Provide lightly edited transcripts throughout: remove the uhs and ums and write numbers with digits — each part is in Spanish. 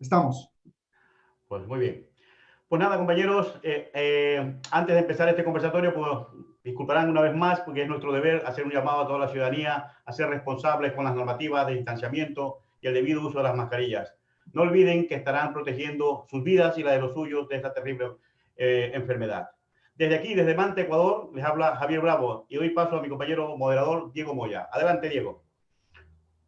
Estamos. Pues muy bien. Pues nada, compañeros, antes de empezar este conversatorio, pues disculparán una vez más, porque es nuestro deber hacer un llamado a toda la ciudadanía a ser responsables con las normativas de distanciamiento y el debido uso de las mascarillas. No olviden que estarán protegiendo sus vidas y la de los suyos de esta terrible enfermedad. Desde aquí, desde Manta, Ecuador, les habla Javier Bravo y doy paso a mi compañero moderador Diego Moya. Adelante, Diego.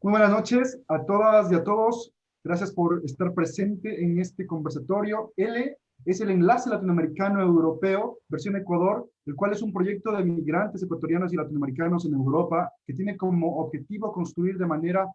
Muy buenas noches a todas y a todos. Gracias por estar presente en este conversatorio. L es el Enlace Latinoamericano Europeo, versión Ecuador, el cual es un proyecto de migrantes ecuatorianos y latinoamericanos en Europa que tiene como objetivo construir de manera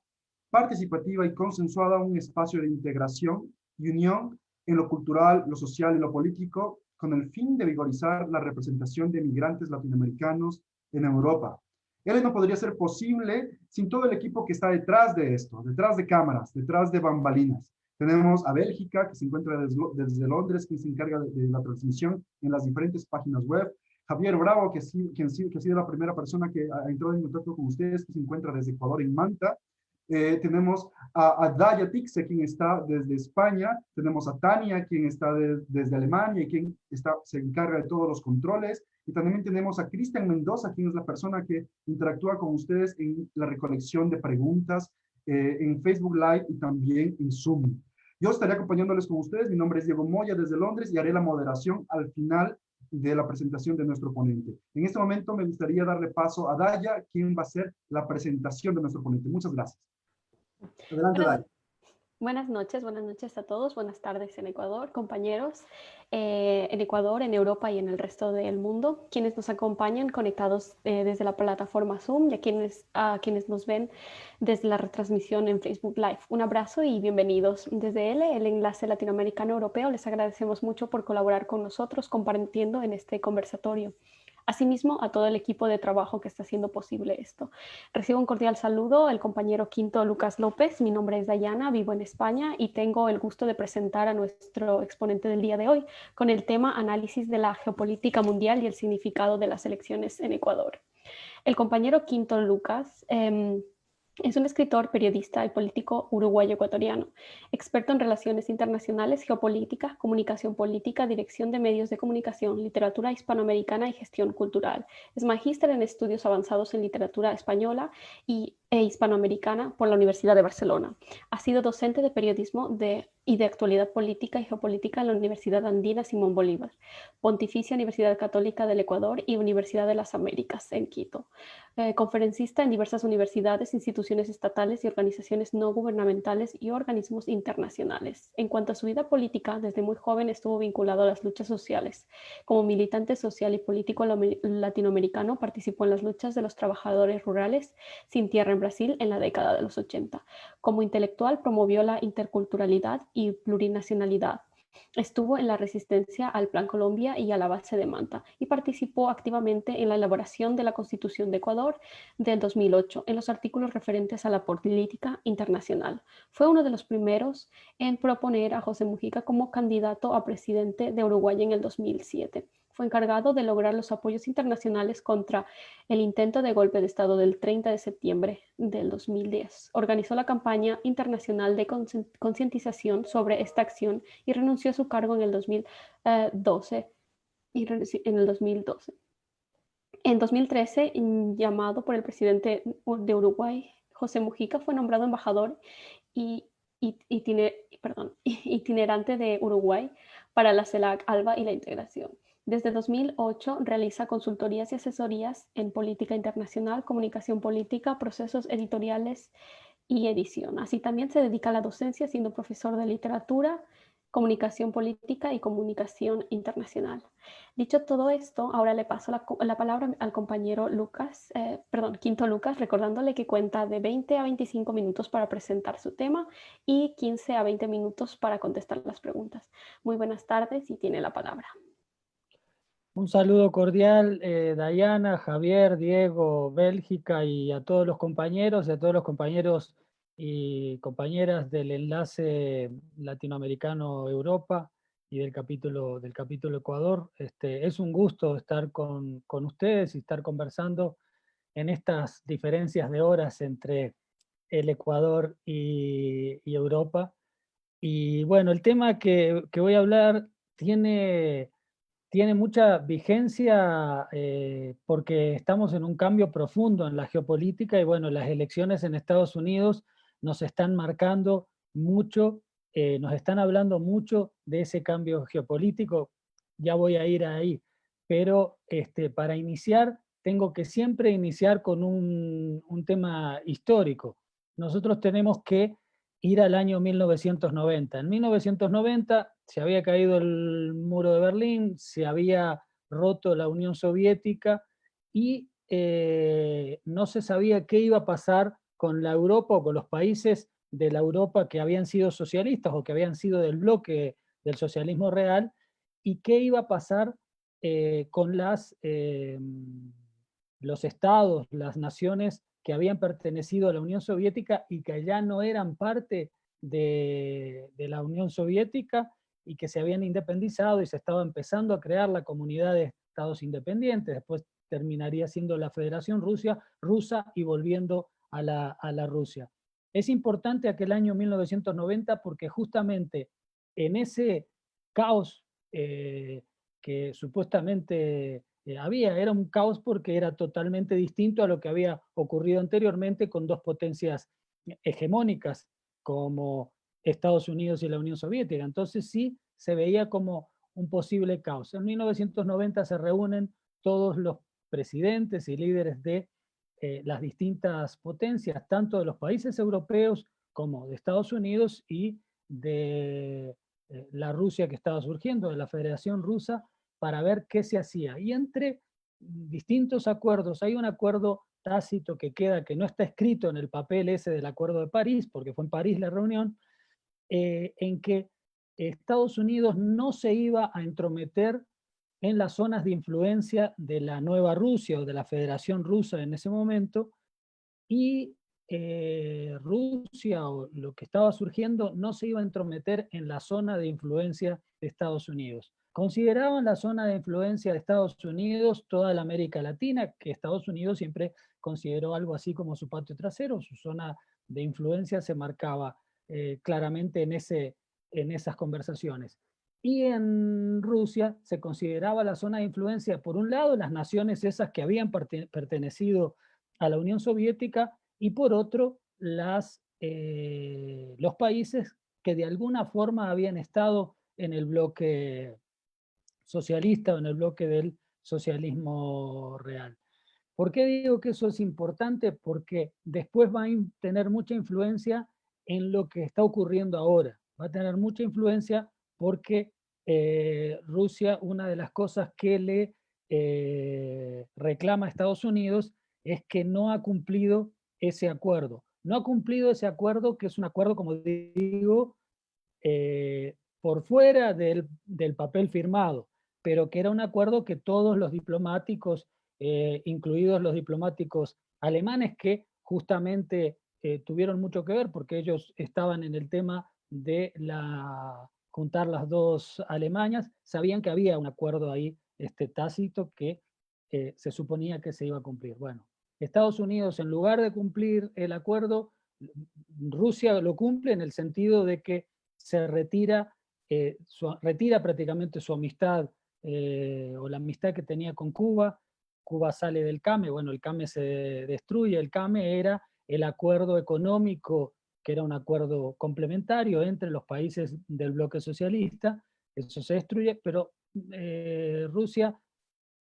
participativa y consensuada un espacio de integración y unión en lo cultural, lo social y lo político, con el fin de vigorizar la representación de migrantes latinoamericanos en Europa. Él no podría ser posible sin todo el equipo que está detrás de esto, detrás de cámaras, detrás de bambalinas. Tenemos a Bélgica, que se encuentra desde Londres, que se encarga de la transmisión en las diferentes páginas web. Javier Bravo, que ha sido la primera persona que ha entrado en contacto con ustedes, que se encuentra desde Ecuador en Manta. Tenemos a Daya Tixe, quien está desde España. Tenemos a Tania, quien está desde Alemania y quien se encarga de todos los controles. Y también tenemos a Cristian Mendoza, quien es la persona que interactúa con ustedes en la recolección de preguntas en Facebook Live y también en Zoom. Yo estaré acompañándoles con ustedes. Mi nombre es Diego Moya desde Londres y haré la moderación al final de la presentación de nuestro ponente. En este momento me gustaría darle paso a Daya, quien va a hacer la presentación de nuestro ponente. Muchas gracias. Adelante, Daya. Buenas noches a todos, buenas tardes en Ecuador, compañeros, en Ecuador, en Europa y en el resto del mundo, quienes nos acompañan conectados desde la plataforma Zoom y a quienes nos ven desde la retransmisión en Facebook Live. Un abrazo y bienvenidos. Desde el Enlace Latinoamericano Europeo, les agradecemos mucho por colaborar con nosotros compartiendo en este conversatorio. Asimismo, a todo el equipo de trabajo que está haciendo posible esto. Recibo un cordial saludo del compañero Quinto Lucas López. Mi nombre es Dayana, vivo en España y tengo el gusto de presentar a nuestro exponente del día de hoy con el tema Análisis de la geopolítica mundial y el significado de las elecciones en Ecuador. El compañero Quinto Lucas es un escritor, periodista y político uruguayo-ecuatoriano, experto en relaciones internacionales, geopolítica, comunicación política, dirección de medios de comunicación, literatura hispanoamericana y gestión cultural. Es magíster en estudios avanzados en literatura española e hispanoamericana por la Universidad de Barcelona. Ha sido docente de periodismo y de actualidad política y geopolítica en la Universidad Andina Simón Bolívar, Pontificia Universidad Católica del Ecuador y Universidad de las Américas en Quito. Conferencista en diversas universidades, instituciones estatales y organizaciones no gubernamentales y organismos internacionales. En cuanto a su vida política, desde muy joven estuvo vinculado a las luchas sociales. Como militante social y político latinoamericano, participó en las luchas de los trabajadores rurales sin tierra en Brasil en la década de los 80. Como intelectual, promovió la interculturalidad y plurinacionalidad. Estuvo en la resistencia al Plan Colombia y a la base de Manta y participó activamente en la elaboración de la Constitución de Ecuador del 2008 en los artículos referentes a la política internacional. Fue uno de los primeros en proponer a José Mujica como candidato a presidente de Uruguay en el 2007. Fue encargado de lograr los apoyos internacionales contra el intento de golpe de Estado del 30 de septiembre del 2010. Organizó la campaña internacional de concientización sobre esta acción y renunció a su cargo en el 2012. En 2013, llamado por el presidente de Uruguay, José Mujica, fue nombrado embajador itinerante de Uruguay para la CELAC-ALBA y la integración. Desde 2008 realiza consultorías y asesorías en política internacional, comunicación política, procesos editoriales y edición. Así también se dedica a la docencia, siendo profesor de literatura, comunicación política y comunicación internacional. Dicho todo esto, ahora le paso la palabra al compañero Quinto Lucas, recordándole que cuenta de 20 a 25 minutos para presentar su tema y 15 a 20 minutos para contestar las preguntas. Muy buenas tardes y tiene la palabra. Un saludo cordial, Dayana, Javier, Diego, Bélgica y a todos los compañeros y a todos los compañeros y compañeras del Enlace Latinoamericano Europa y del capítulo Ecuador. Es un gusto estar con ustedes y estar conversando en estas diferencias de horas entre el Ecuador y Europa. Y bueno, el tema que voy a hablar tiene mucha vigencia porque estamos en un cambio profundo en la geopolítica y bueno, las elecciones en Estados Unidos nos están marcando mucho, nos están hablando mucho de ese cambio geopolítico. Ya voy a ir ahí, pero para iniciar tengo que siempre iniciar con un tema histórico. Nosotros tenemos que ir al año 1990. En 1990 se había caído el muro de Berlín, se había roto la Unión Soviética y no se sabía qué iba a pasar con la Europa o con los países de la Europa que habían sido socialistas o que habían sido del bloque del socialismo real y qué iba a pasar con los estados, las naciones que habían pertenecido a la Unión Soviética y que ya no eran parte de la Unión Soviética y que se habían independizado y se estaba empezando a crear la comunidad de estados independientes. Después terminaría siendo la Federación Rusa y volviendo a la Rusia. Es importante aquel año 1990 porque justamente en ese caos que supuestamente era un caos porque era totalmente distinto a lo que había ocurrido anteriormente con dos potencias hegemónicas como Estados Unidos y la Unión Soviética. Entonces sí se veía como un posible caos. En 1990 se reúnen todos los presidentes y líderes de las distintas potencias, tanto de los países europeos como de Estados Unidos y de la Rusia que estaba surgiendo, de la Federación Rusa, para ver qué se hacía. Y entre distintos acuerdos, hay un acuerdo tácito que queda, que no está escrito en el papel ese del Acuerdo de París, porque fue en París la reunión, en que Estados Unidos no se iba a entrometer en las zonas de influencia de la nueva Rusia o de la Federación Rusa en ese momento, y Rusia o lo que estaba surgiendo no se iba a entrometer en la zona de influencia de Estados Unidos. Consideraban la zona de influencia de Estados Unidos toda la América Latina, que Estados Unidos siempre consideró algo así como su patio trasero, su zona de influencia se marcaba claramente en esas conversaciones. Y en Rusia se consideraba la zona de influencia, por un lado, las naciones esas que habían pertenecido a la Unión Soviética y por otro, los países que de alguna forma habían estado en el bloque socialista o en el bloque del socialismo real. ¿Por qué digo que eso es importante? Porque después va a tener mucha influencia en lo que está ocurriendo ahora. Va a tener mucha influencia porque Rusia, una de las cosas que le reclama a Estados Unidos es que no ha cumplido ese acuerdo. No ha cumplido ese acuerdo, que es un acuerdo, como digo, por fuera del papel firmado, pero que era un acuerdo que todos los diplomáticos, incluidos los diplomáticos alemanes, que justamente tuvieron mucho que ver porque ellos estaban en el tema de juntar las dos Alemanias, sabían que había un acuerdo ahí tácito que se suponía que se iba a cumplir. Bueno, Estados Unidos, en lugar de cumplir el acuerdo, Rusia lo cumple en el sentido de que se retira prácticamente su amistad o la amistad que tenía con Cuba. Cuba sale del CAME, bueno, el CAME se destruye. El CAME era el acuerdo económico, que era un acuerdo complementario entre los países del bloque socialista. Eso se destruye, pero Rusia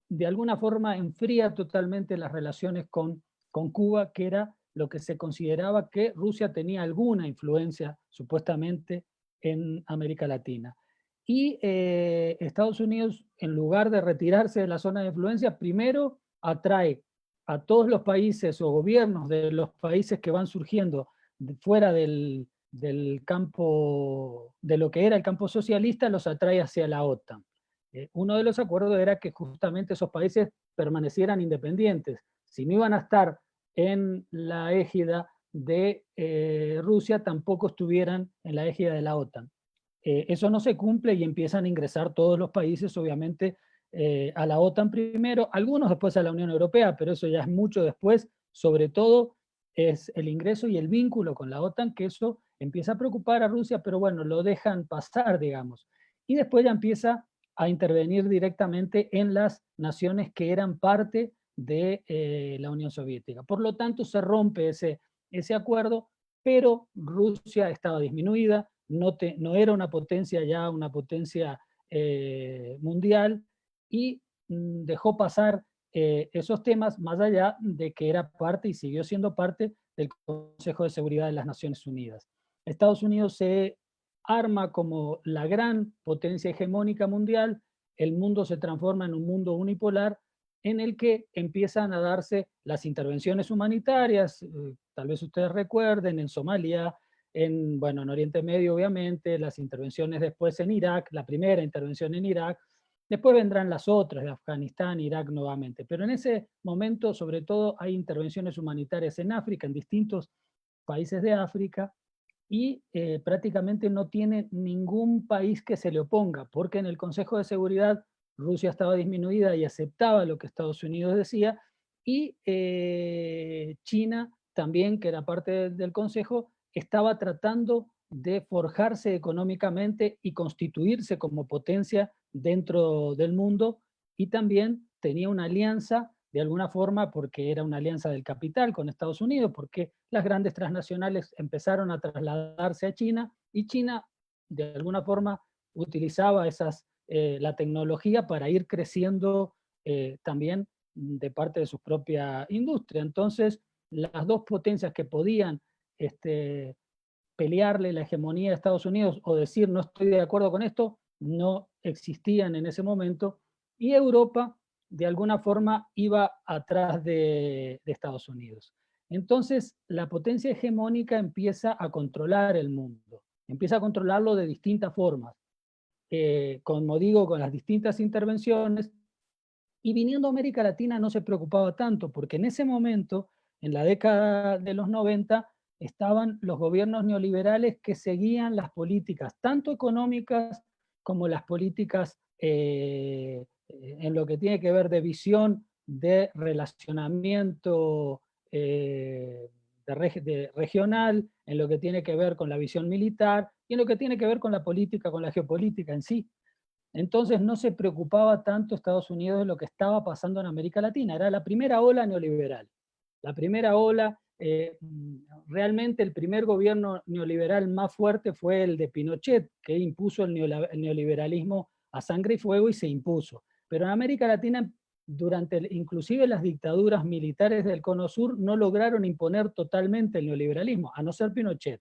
de alguna forma enfría totalmente las relaciones con Cuba, que era lo que se consideraba que Rusia tenía alguna influencia supuestamente en América Latina. Y Estados Unidos, en lugar de retirarse de la zona de influencia, primero atrae a todos los países o gobiernos de los países que van surgiendo fuera del campo, de lo que era el campo socialista, los atrae hacia la OTAN. Uno de los acuerdos era que justamente esos países permanecieran independientes. Si no iban a estar en la égida de Rusia, tampoco estuvieran en la égida de la OTAN. Eso no se cumple y empiezan a ingresar todos los países, obviamente, a la OTAN primero, algunos después a la Unión Europea, pero eso ya es mucho después. Sobre todo es el ingreso y el vínculo con la OTAN, que eso empieza a preocupar a Rusia, pero bueno, lo dejan pasar, digamos. Y después ya empieza a intervenir directamente en las naciones que eran parte de la Unión Soviética. Por lo tanto, se rompe ese acuerdo, pero Rusia estaba disminuida, no era una potencia ya, una potencia mundial, y dejó pasar esos temas, más allá de que era parte y siguió siendo parte del Consejo de Seguridad de las Naciones Unidas. Estados Unidos se arma como la gran potencia hegemónica mundial, el mundo se transforma en un mundo unipolar en el que empiezan a darse las intervenciones humanitarias, tal vez ustedes recuerden, en Somalia, bueno, en Oriente Medio obviamente, las intervenciones después en Irak, la primera intervención en Irak, después vendrán las otras de Afganistán, Irak nuevamente, pero en ese momento sobre todo hay intervenciones humanitarias en África, en distintos países de África, y prácticamente no tiene ningún país que se le oponga, porque en el Consejo de Seguridad Rusia estaba disminuida y aceptaba lo que Estados Unidos decía, y China también, que era parte del Consejo, estaba tratando de forjarse económicamente y constituirse como potencia dentro del mundo, y también tenía una alianza de alguna forma, porque era una alianza del capital con Estados Unidos, porque las grandes transnacionales empezaron a trasladarse a China, y China de alguna forma utilizaba la tecnología para ir creciendo también de parte de su propia industria. Entonces, las dos potencias que podían pelearle la hegemonía de Estados Unidos o decir no estoy de acuerdo con esto, no existían en ese momento, y Europa de alguna forma iba atrás de Estados Unidos. Entonces, la potencia hegemónica empieza a controlar el mundo, empieza a controlarlo de distintas formas, como digo, con las distintas intervenciones, y viniendo a América Latina no se preocupaba tanto, porque en ese momento, en la década de los 90, estaban los gobiernos neoliberales que seguían las políticas, tanto económicas como las políticas en lo que tiene que ver de visión, de relacionamiento regional, en lo que tiene que ver con la visión militar y en lo que tiene que ver con la política, con la geopolítica en sí. Entonces no se preocupaba tanto Estados Unidos de lo que estaba pasando en América Latina. Era la primera ola neoliberal. La primera ola, realmente el primer gobierno neoliberal más fuerte fue el de Pinochet, que impuso el neoliberalismo a sangre y fuego y se impuso. Pero en América Latina, inclusive las dictaduras militares del Cono Sur no lograron imponer totalmente el neoliberalismo, a no ser Pinochet.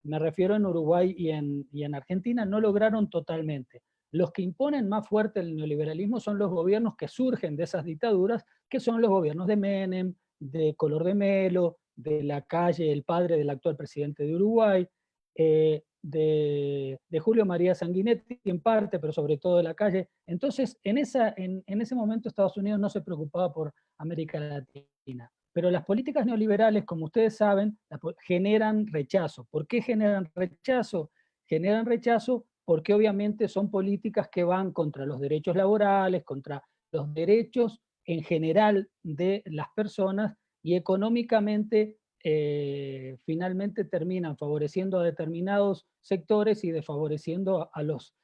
Me refiero en Uruguay y en Argentina, no lograron totalmente. Los que imponen más fuerte el neoliberalismo son los gobiernos que surgen de esas dictaduras, que son los gobiernos de Menem, de Color de Melo, de Lacalle, el padre del actual presidente de Uruguay, de Julio María Sanguinetti en parte, pero sobre todo de Lacalle. Entonces, en ese momento Estados Unidos no se preocupaba por América Latina. Pero las políticas neoliberales, como ustedes saben, generan rechazo. ¿Por qué generan rechazo? Generan rechazo porque obviamente son políticas que van contra los derechos laborales, contra los derechos en general de las personas, y económicamente finalmente terminan favoreciendo a determinados sectores y desfavoreciendo a los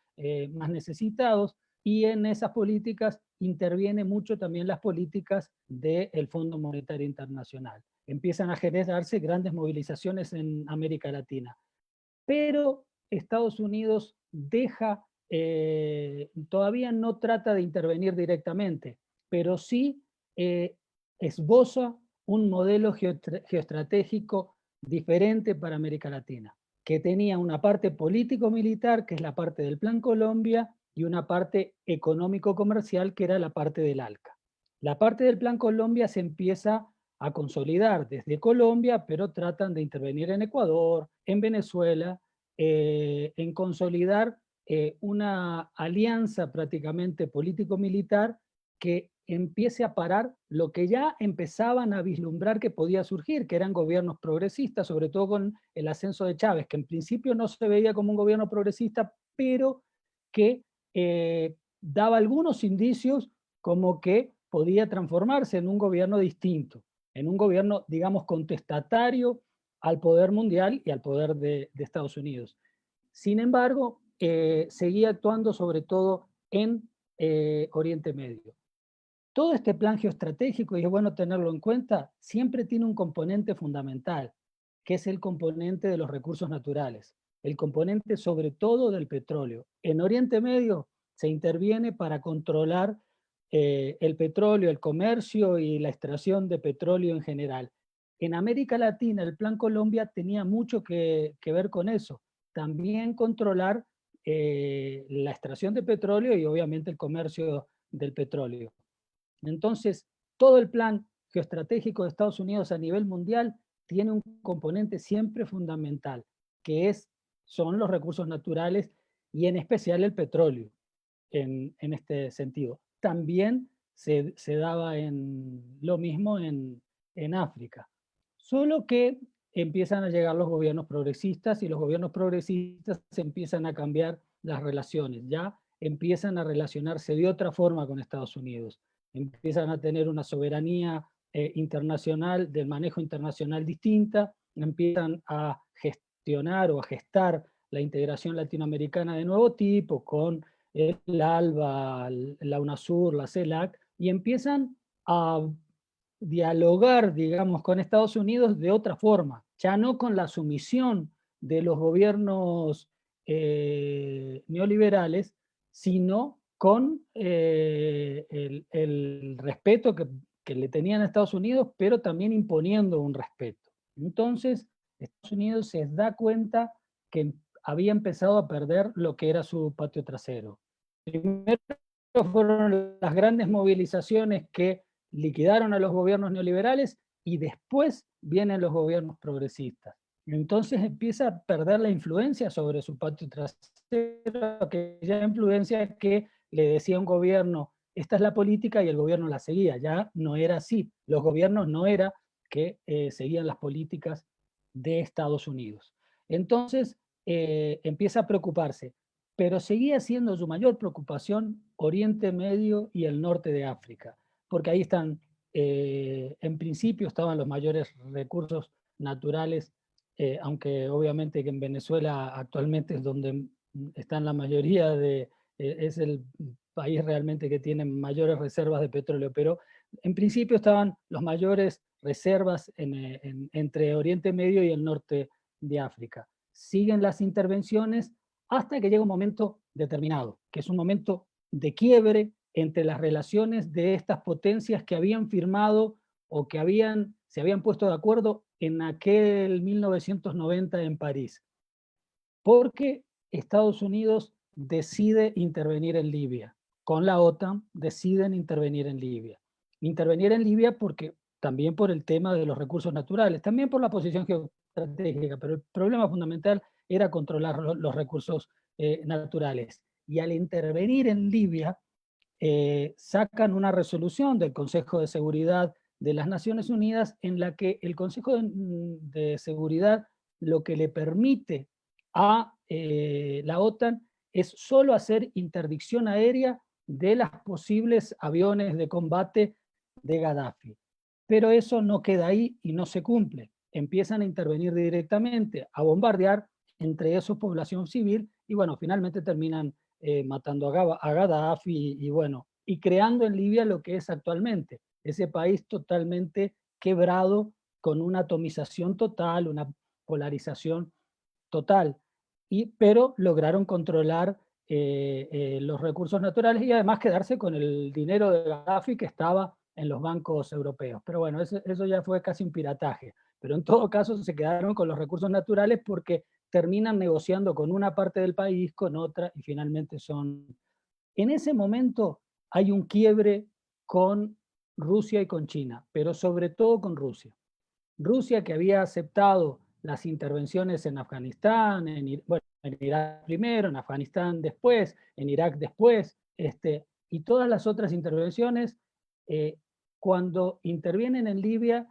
más necesitados, y en esas políticas interviene mucho también las políticas del Fondo Monetario Internacional. Empiezan a generarse grandes movilizaciones en América Latina. Pero Estados Unidos todavía no trata de intervenir directamente, pero sí esboza un modelo geoestratégico diferente para América Latina, que tenía una parte político-militar, que es la parte del Plan Colombia, y una parte económico-comercial, que era la parte del ALCA. La parte del Plan Colombia se empieza a consolidar desde Colombia, pero tratan de intervenir en Ecuador, en Venezuela, en consolidar una alianza prácticamente político-militar que empiece a parar lo que ya empezaban a vislumbrar que podía surgir, que eran gobiernos progresistas, sobre todo con el ascenso de Chávez, que en principio no se veía como un gobierno progresista, pero que daba algunos indicios como que podía transformarse en un gobierno distinto, en un gobierno, digamos, contestatario al poder mundial y al poder de Estados Unidos. Sin embargo, seguía actuando sobre todo en Oriente Medio. Todo este plan geoestratégico, y es bueno tenerlo en cuenta, siempre tiene un componente fundamental, que es el componente de los recursos naturales, el componente sobre todo del petróleo. En Oriente Medio se interviene para controlar el petróleo, el comercio y la extracción de petróleo en general. En América Latina, el Plan Colombia tenía mucho que ver con eso. También controlar la extracción de petróleo y obviamente el comercio del petróleo. Entonces, todo el plan geoestratégico de Estados Unidos a nivel mundial tiene un componente siempre fundamental, que son los recursos naturales y en especial el petróleo en este sentido. También se daba lo mismo en África. Solo que empiezan a llegar los gobiernos progresistas y los gobiernos progresistas empiezan a cambiar las relaciones, ya empiezan a relacionarse de otra forma con Estados Unidos, empiezan a tener una soberanía internacional, del manejo internacional distinta, empiezan a gestionar o a gestar la integración latinoamericana de nuevo tipo, con el ALBA, la UNASUR, la CELAC, y empiezan a dialogar, digamos, con Estados Unidos de otra forma, ya no con la sumisión de los gobiernos neoliberales, sino con el respeto que le tenían a Estados Unidos, pero también imponiendo un respeto. Entonces, Estados Unidos se da cuenta que había empezado a perder lo que era su patio trasero. Primero fueron las grandes movilizaciones que liquidaron a los gobiernos neoliberales y después vienen los gobiernos progresistas. Entonces empieza a perder la influencia sobre su patio trasero, aquella influencia que le decía un gobierno, esta es la política, y el gobierno la seguía. Ya no era así. Los gobiernos no era que seguían las políticas de Estados Unidos. Entonces empieza a preocuparse, pero seguía siendo su mayor preocupación Oriente Medio y el norte de África, porque ahí están, en principio estaban los mayores recursos naturales, aunque obviamente que en Venezuela actualmente es donde están la mayoría es el país realmente que tiene mayores reservas de petróleo, pero en principio estaban las mayores reservas entre Oriente Medio y el norte de África. Siguen las intervenciones hasta que llega un momento determinado, que es un momento de quiebre entre las relaciones de estas potencias que habían firmado o que se habían puesto de acuerdo en aquel 1990 en París. Porque Estados Unidos decide intervenir en Libia. Con la OTAN deciden intervenir en Libia. Intervenir en Libia porque también por el tema de los recursos naturales, también por la posición geoestratégica, pero el problema fundamental era controlar los recursos naturales. Y al intervenir en Libia, sacan una resolución del Consejo de Seguridad de las Naciones Unidas en la que el Consejo de Seguridad lo que le permite a la OTAN es solo hacer interdicción aérea de los posibles aviones de combate de Gaddafi. Pero eso no queda ahí y no se cumple. Empiezan a intervenir directamente, a bombardear, entre eso población civil, y bueno, finalmente terminan matando a Gaddafi y bueno, y creando en Libia lo que es actualmente, ese país totalmente quebrado, con una atomización total, una polarización total, pero lograron controlar los recursos naturales y además quedarse con el dinero de Gaddafi que estaba en los bancos europeos. Pero bueno, eso ya fue casi un pirataje. Pero en todo caso se quedaron con los recursos naturales porque terminan negociando con una parte del país, con otra, y finalmente son... En ese momento hay un quiebre con Rusia y con China, pero sobre todo con Rusia. Rusia, que había aceptado las intervenciones en Afganistán, en Irak primero, en Afganistán después, en Irak después, y todas las otras intervenciones, cuando intervienen en Libia,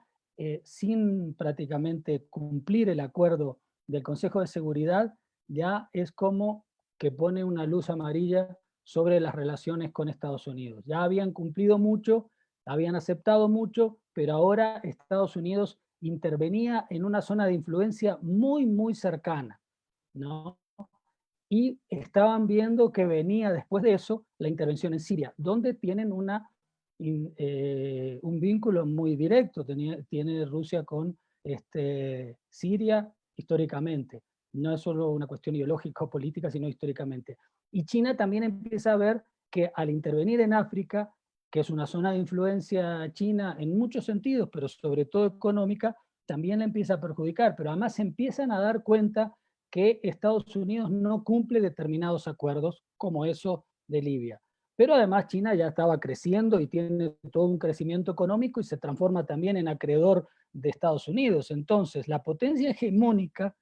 sin prácticamente cumplir el acuerdo del Consejo de Seguridad, ya es como que pone una luz amarilla sobre las relaciones con Estados Unidos. Ya habían cumplido mucho, habían aceptado mucho, pero ahora Estados Unidos intervenía en una zona de influencia muy, muy cercana, ¿no? Y estaban viendo que venía después de eso la intervención en Siria, donde tienen un vínculo muy directo, tiene Rusia con Siria históricamente. No es solo una cuestión ideológica o política, sino históricamente. Y China también empieza a ver que al intervenir en África, que es una zona de influencia china en muchos sentidos, pero sobre todo económica, también le empieza a perjudicar. Pero además se empiezan a dar cuenta que Estados Unidos no cumple determinados acuerdos, como eso de Libia. Pero además China ya estaba creciendo y tiene todo un crecimiento económico y se transforma también en acreedor de Estados Unidos. Entonces, la potencia hegemónica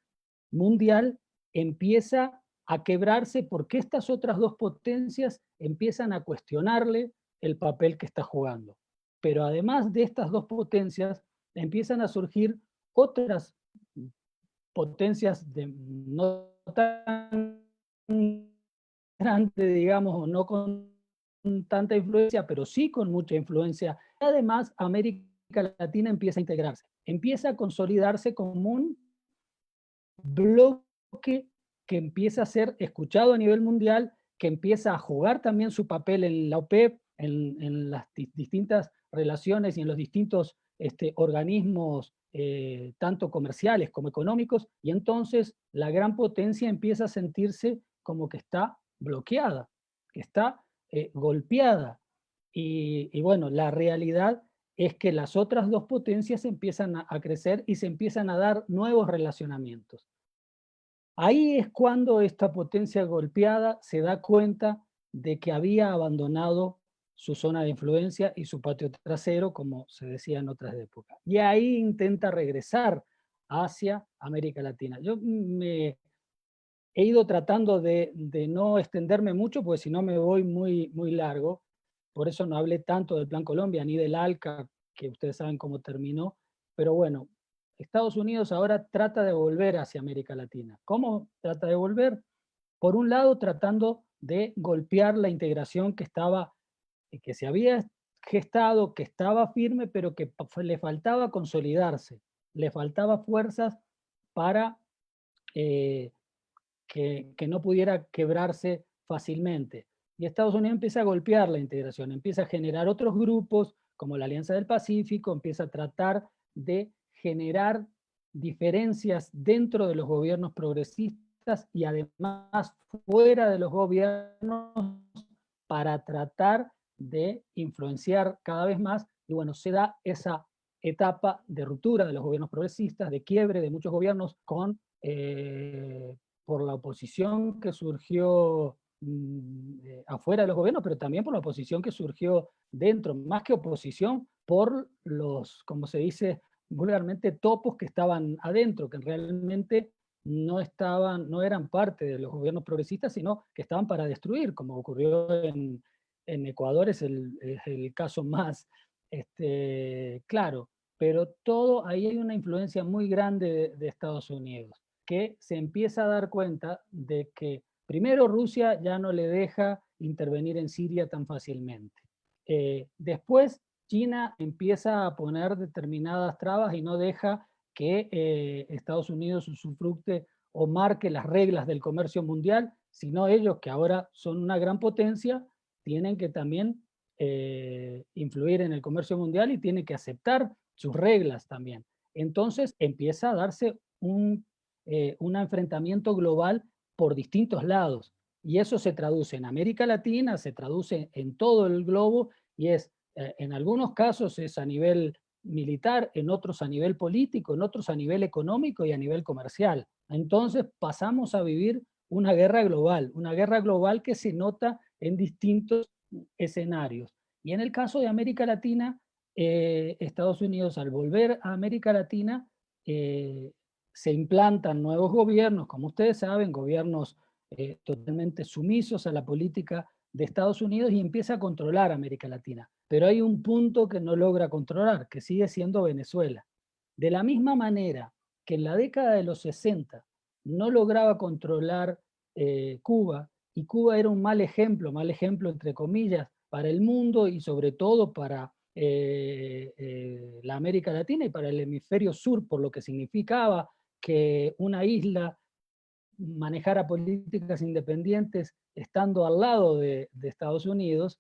mundial empieza a quebrarse porque estas otras dos potencias empiezan a cuestionarle el papel que está jugando. Pero además de estas dos potencias, empiezan a surgir otras potencias no tan grandes, digamos, o no con tanta influencia, pero sí con mucha influencia. Además, América Latina empieza a integrarse, empieza a consolidarse como un bloque que empieza a ser escuchado a nivel mundial, que empieza a jugar también su papel en la OPEP, en las distintas relaciones y en los distintos organismos, tanto comerciales como económicos, y entonces la gran potencia empieza a sentirse como que está bloqueada, que está golpeada. Y bueno, la realidad es que las otras dos potencias empiezan a crecer y se empiezan a dar nuevos relacionamientos. Ahí es cuando esta potencia golpeada se da cuenta de que había abandonado su zona de influencia y su patio trasero, como se decía en otras épocas. Y ahí intenta regresar hacia América Latina. Yo me he ido tratando de no extenderme mucho, porque si no me voy muy, muy largo. Por eso no hablé tanto del Plan Colombia ni del ALCA, que ustedes saben cómo terminó. Pero bueno, Estados Unidos ahora trata de volver hacia América Latina. ¿Cómo trata de volver? Por un lado, tratando de golpear la integración que se había gestado, que estaba firme, pero que le faltaba consolidarse, le faltaba fuerzas para que no pudiera quebrarse fácilmente. Y Estados Unidos empieza a golpear la integración, empieza a generar otros grupos como la Alianza del Pacífico, empieza a tratar de generar diferencias dentro de los gobiernos progresistas y además fuera de los gobiernos para tratar de influenciar cada vez más. Y bueno, se da esa etapa de ruptura de los gobiernos progresistas, de quiebre de muchos gobiernos con por la oposición que surgió afuera de los gobiernos, pero también por la oposición que surgió dentro, más que oposición, por los, como se dice vulgarmente, topos que estaban adentro, que realmente no eran parte de los gobiernos progresistas, sino que estaban para destruir, como ocurrió en Ecuador, es el caso más claro. Pero todo, ahí hay una influencia muy grande de Estados Unidos, que se empieza a dar cuenta de que primero Rusia ya no le deja intervenir en Siria tan fácilmente. Después China empieza a poner determinadas trabas y no deja que Estados Unidos usufructe o marque las reglas del comercio mundial, sino ellos, que ahora son una gran potencia, tienen que también influir en el comercio mundial y tienen que aceptar sus reglas también. Entonces empieza a darse un enfrentamiento global por distintos lados. Y eso se traduce en América Latina, se traduce en todo el globo y en algunos casos es a nivel militar, en otros a nivel político, en otros a nivel económico y a nivel comercial. Entonces pasamos a vivir una guerra global que se nota en distintos escenarios. Y en el caso de América Latina, Estados Unidos al volver a América Latina se implantan nuevos gobiernos, como ustedes saben, gobiernos totalmente sumisos a la política de Estados Unidos y empieza a controlar América Latina. Pero hay un punto que no logra controlar, que sigue siendo Venezuela. De la misma manera que en la década de los 60 no lograba controlar Cuba, y Cuba era un mal ejemplo entre comillas, para el mundo y sobre todo para la América Latina y para el hemisferio sur, por lo que significaba que una isla manejara políticas independientes estando al lado de Estados Unidos,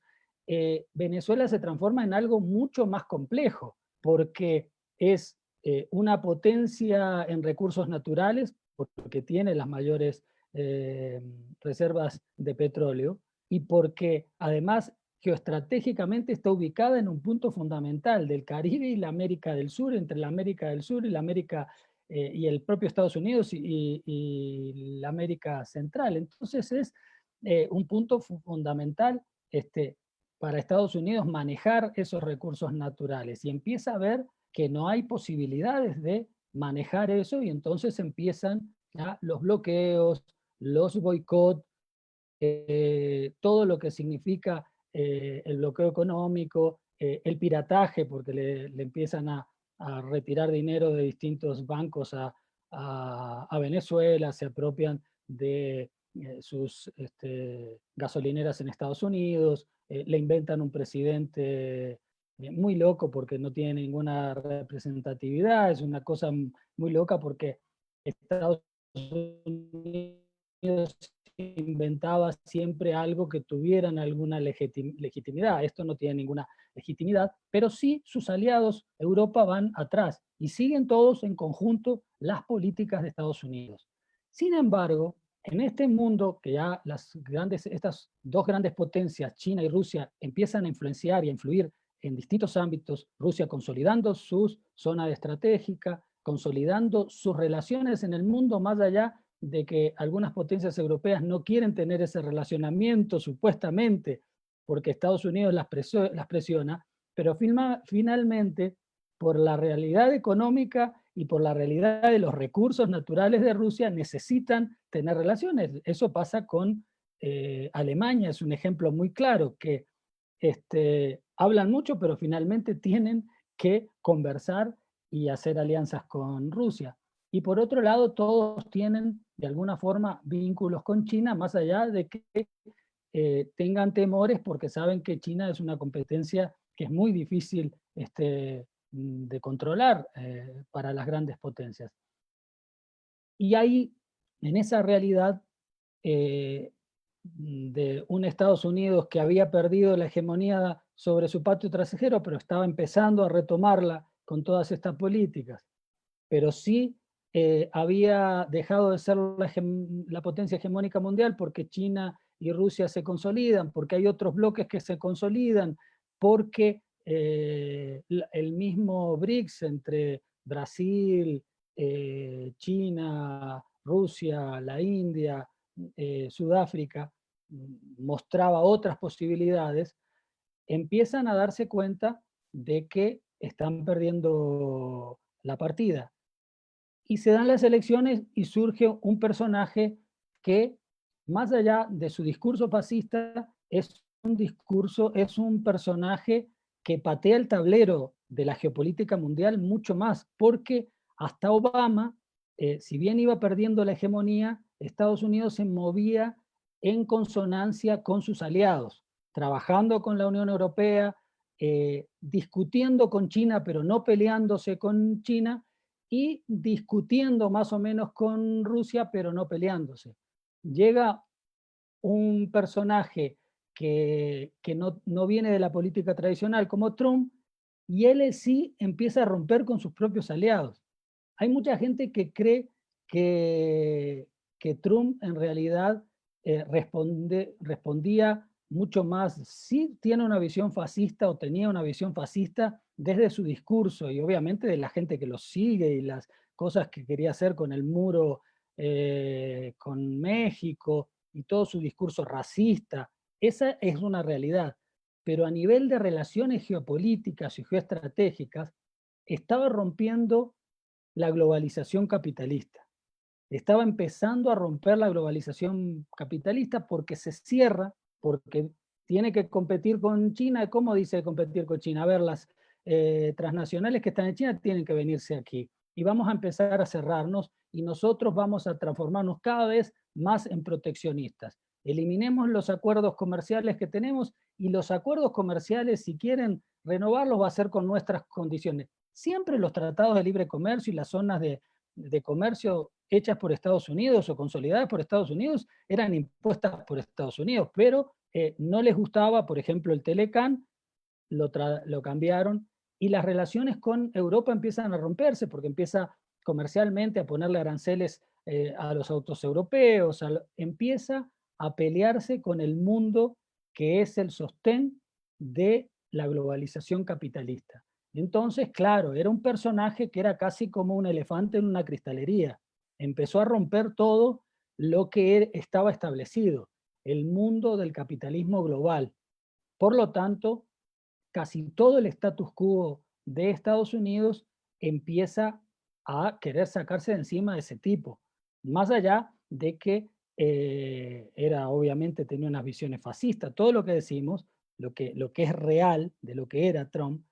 Venezuela se transforma en algo mucho más complejo, porque es una potencia en recursos naturales, porque tiene las mayores reservas de petróleo, y porque además geoestratégicamente está ubicada en un punto fundamental del Caribe y la América del Sur, entre la América del Sur y la América y el propio Estados Unidos y la América Central. Entonces es un punto fundamental para Estados Unidos manejar esos recursos naturales, y empieza a ver que no hay posibilidades de manejar eso, y entonces empiezan ya los bloqueos, los boicots, todo lo que significa el bloqueo económico, el pirataje, porque le empiezan a retirar dinero de distintos bancos a Venezuela, se apropian de sus gasolineras en Estados Unidos, le inventan un presidente muy loco porque no tiene ninguna representatividad, es una cosa muy loca porque Estados Unidos inventaba siempre algo que tuvieran alguna legitimidad. Esto no tiene ninguna legitimidad, pero sí sus aliados, Europa, van atrás y siguen todos en conjunto las políticas de Estados Unidos. Sin embargo, en este mundo que ya estas dos grandes potencias, China y Rusia, empiezan a influenciar y a influir en distintos ámbitos, Rusia consolidando sus zonas estratégicas, consolidando sus relaciones en el mundo más allá de que algunas potencias europeas no quieren tener ese relacionamiento supuestamente porque Estados Unidos las presiona, pero finalmente por la realidad económica y por la realidad de los recursos naturales de Rusia necesitan tener relaciones. Eso pasa con Alemania, es un ejemplo muy claro, que hablan mucho pero finalmente tienen que conversar y hacer alianzas con Rusia. Y por otro lado, todos tienen de alguna forma vínculos con China, más allá de que tengan temores porque saben que China es una competencia que es muy difícil de controlar para las grandes potencias. Y hay en esa realidad de un Estados Unidos que había perdido la hegemonía sobre su patio trasero, pero estaba empezando a retomarla con todas estas políticas, pero sí había dejado de ser la potencia hegemónica mundial porque China y Rusia se consolidan, porque hay otros bloques que se consolidan, porque el mismo BRICS entre Brasil, China, Rusia, la India, Sudáfrica, mostraba otras posibilidades, empiezan a darse cuenta de que están perdiendo la partida. Y se dan las elecciones y surge un personaje que, más allá de su discurso fascista, es un personaje que patea el tablero de la geopolítica mundial mucho más, porque hasta Obama, si bien iba perdiendo la hegemonía, Estados Unidos se movía en consonancia con sus aliados, trabajando con la Unión Europea, discutiendo con China, pero no peleándose con China, y discutiendo más o menos con Rusia, pero no peleándose. Llega un personaje que no viene de la política tradicional como Trump, y él sí empieza a romper con sus propios aliados. Hay mucha gente que cree que Trump en realidad respondía mucho más, sí tiene una visión fascista o tenía una visión fascista desde su discurso y obviamente de la gente que lo sigue y las cosas que quería hacer con el muro con México y todo su discurso racista. Esa es una realidad, pero a nivel de relaciones geopolíticas y geoestratégicas estaba rompiendo la globalización capitalista. Estaba empezando a romper la globalización capitalista porque se cierra, porque tiene que competir con China. ¿Cómo dice competir con China? A ver, las transnacionales que están en China tienen que venirse aquí. Y vamos a empezar a cerrarnos y nosotros vamos a transformarnos cada vez más en proteccionistas. Eliminemos los acuerdos comerciales que tenemos y los acuerdos comerciales, si quieren renovarlos va a ser con nuestras condiciones. Siempre los tratados de libre comercio y las zonas de comercio hechas por Estados Unidos o consolidadas por Estados Unidos eran impuestas por Estados Unidos, pero no les gustaba, por ejemplo, el Telecán, lo cambiaron, y las relaciones con Europa empiezan a romperse porque empieza comercialmente a ponerle aranceles a los autos europeos, empieza a pelearse con el mundo que es el sostén de la globalización capitalista. Entonces, claro, era un personaje que era casi como un elefante en una cristalería. Empezó a romper todo lo que estaba establecido, el mundo del capitalismo global. Por lo tanto, casi todo el status quo de Estados Unidos empieza a querer sacarse de encima de ese tipo, más allá de que obviamente tenía unas visiones fascistas, todo lo que decimos, lo que es real de lo que era Trump,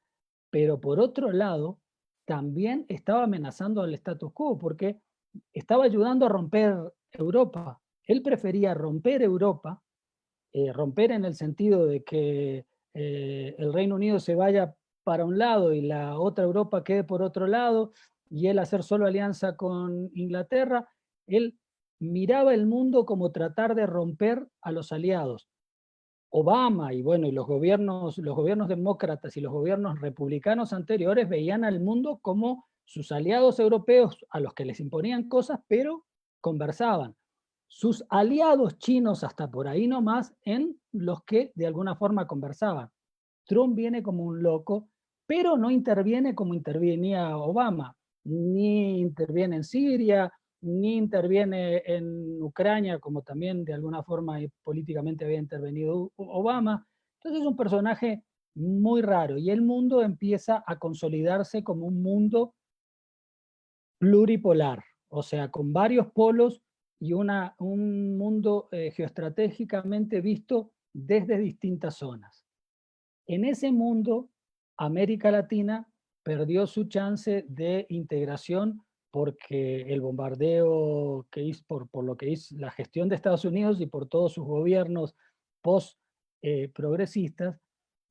pero por otro lado, también estaba amenazando al status quo, porque estaba ayudando a romper Europa. Él prefería romper Europa, romper en el sentido de que el Reino Unido se vaya para un lado y la otra Europa quede por otro lado, y él hacer solo alianza con Inglaterra. Él miraba el mundo como tratar de romper a los aliados. Obama y bueno, y los gobiernos demócratas y los gobiernos republicanos anteriores veían al mundo como sus aliados europeos a los que les imponían cosas, pero conversaban. Sus aliados chinos hasta por ahí nomás, en los que de alguna forma conversaban. Trump viene como un loco, pero no interviene como intervenía Obama, ni interviene en Siria, ni interviene en Ucrania, como también de alguna forma políticamente había intervenido Obama. Entonces es un personaje muy raro, y el mundo empieza a consolidarse como un mundo pluripolar, o sea, con varios polos y un mundo geoestratégicamente visto desde distintas zonas. En ese mundo, América Latina perdió su chance de integración porque el bombardeo que hizo, por lo que hizo la gestión de Estados Unidos y por todos sus gobiernos post-progresistas,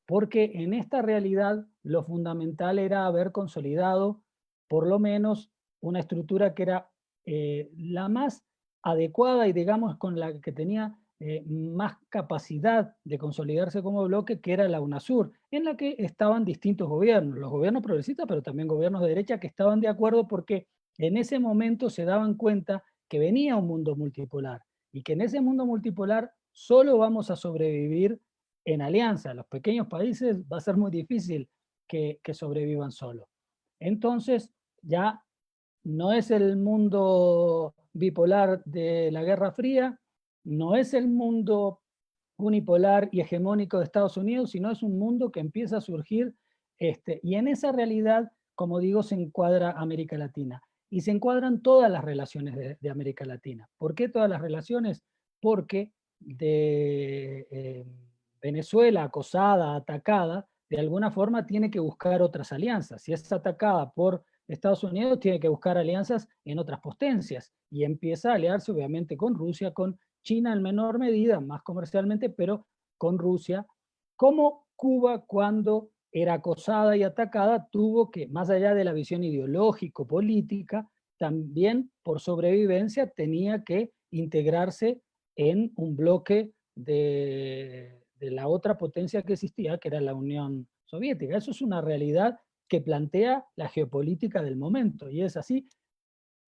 porque en esta realidad lo fundamental era haber consolidado por lo menos una estructura que era la más adecuada y digamos con la que tenía más capacidad de consolidarse como bloque, que era la UNASUR, en la que estaban distintos gobiernos, los gobiernos progresistas, pero también gobiernos de derecha que estaban de acuerdo porque en ese momento se daban cuenta que venía un mundo multipolar y que en ese mundo multipolar solo vamos a sobrevivir en alianza. Los pequeños países va a ser muy difícil que sobrevivan solos. Entonces ya no es el mundo bipolar de la Guerra Fría, no es el mundo unipolar y hegemónico de Estados Unidos, sino es un mundo que empieza a surgir, y en esa realidad, como digo, se encuadra América Latina. Y se encuadran todas las relaciones de América Latina. ¿Por qué todas las relaciones? Porque de Venezuela acosada, atacada, de alguna forma tiene que buscar otras alianzas. Si es atacada por Estados Unidos, tiene que buscar alianzas en otras potencias y empieza a aliarse obviamente con Rusia, con China en menor medida, más comercialmente, pero con Rusia, como Cuba cuando era acosada y atacada, tuvo que, más allá de la visión ideológico-política, también por sobrevivencia tenía que integrarse en un bloque de la otra potencia que existía, que era la Unión Soviética. Eso es una realidad que plantea la geopolítica del momento, y es así,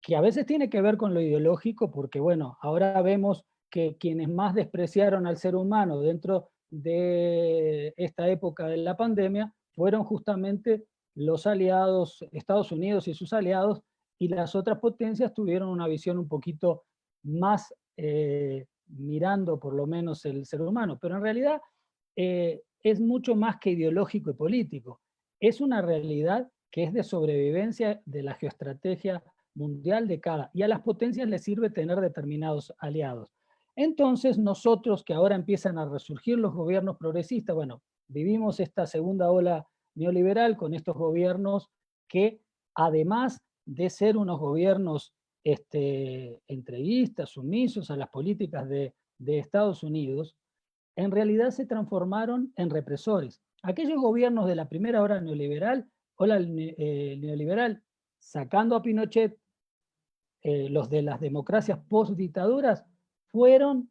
que a veces tiene que ver con lo ideológico, porque bueno, ahora vemos que quienes más despreciaron al ser humano dentro de esta época de la pandemia fueron justamente los aliados, Estados Unidos y sus aliados, y las otras potencias tuvieron una visión un poquito más mirando por lo menos el ser humano, pero en realidad es mucho más que ideológico y político. Es una realidad que es de sobrevivencia de la geoestrategia mundial de cada, y a las potencias les sirve tener determinados aliados. Entonces nosotros, que ahora empiezan a resurgir los gobiernos progresistas, bueno, vivimos esta segunda ola neoliberal con estos gobiernos que, además de ser unos gobiernos entreguistas, sumisos a las políticas de Estados Unidos, en realidad se transformaron en represores. aquellos gobiernos de la primera ola neoliberal, sacando a Pinochet, los de las democracias post-dictaduras, fueron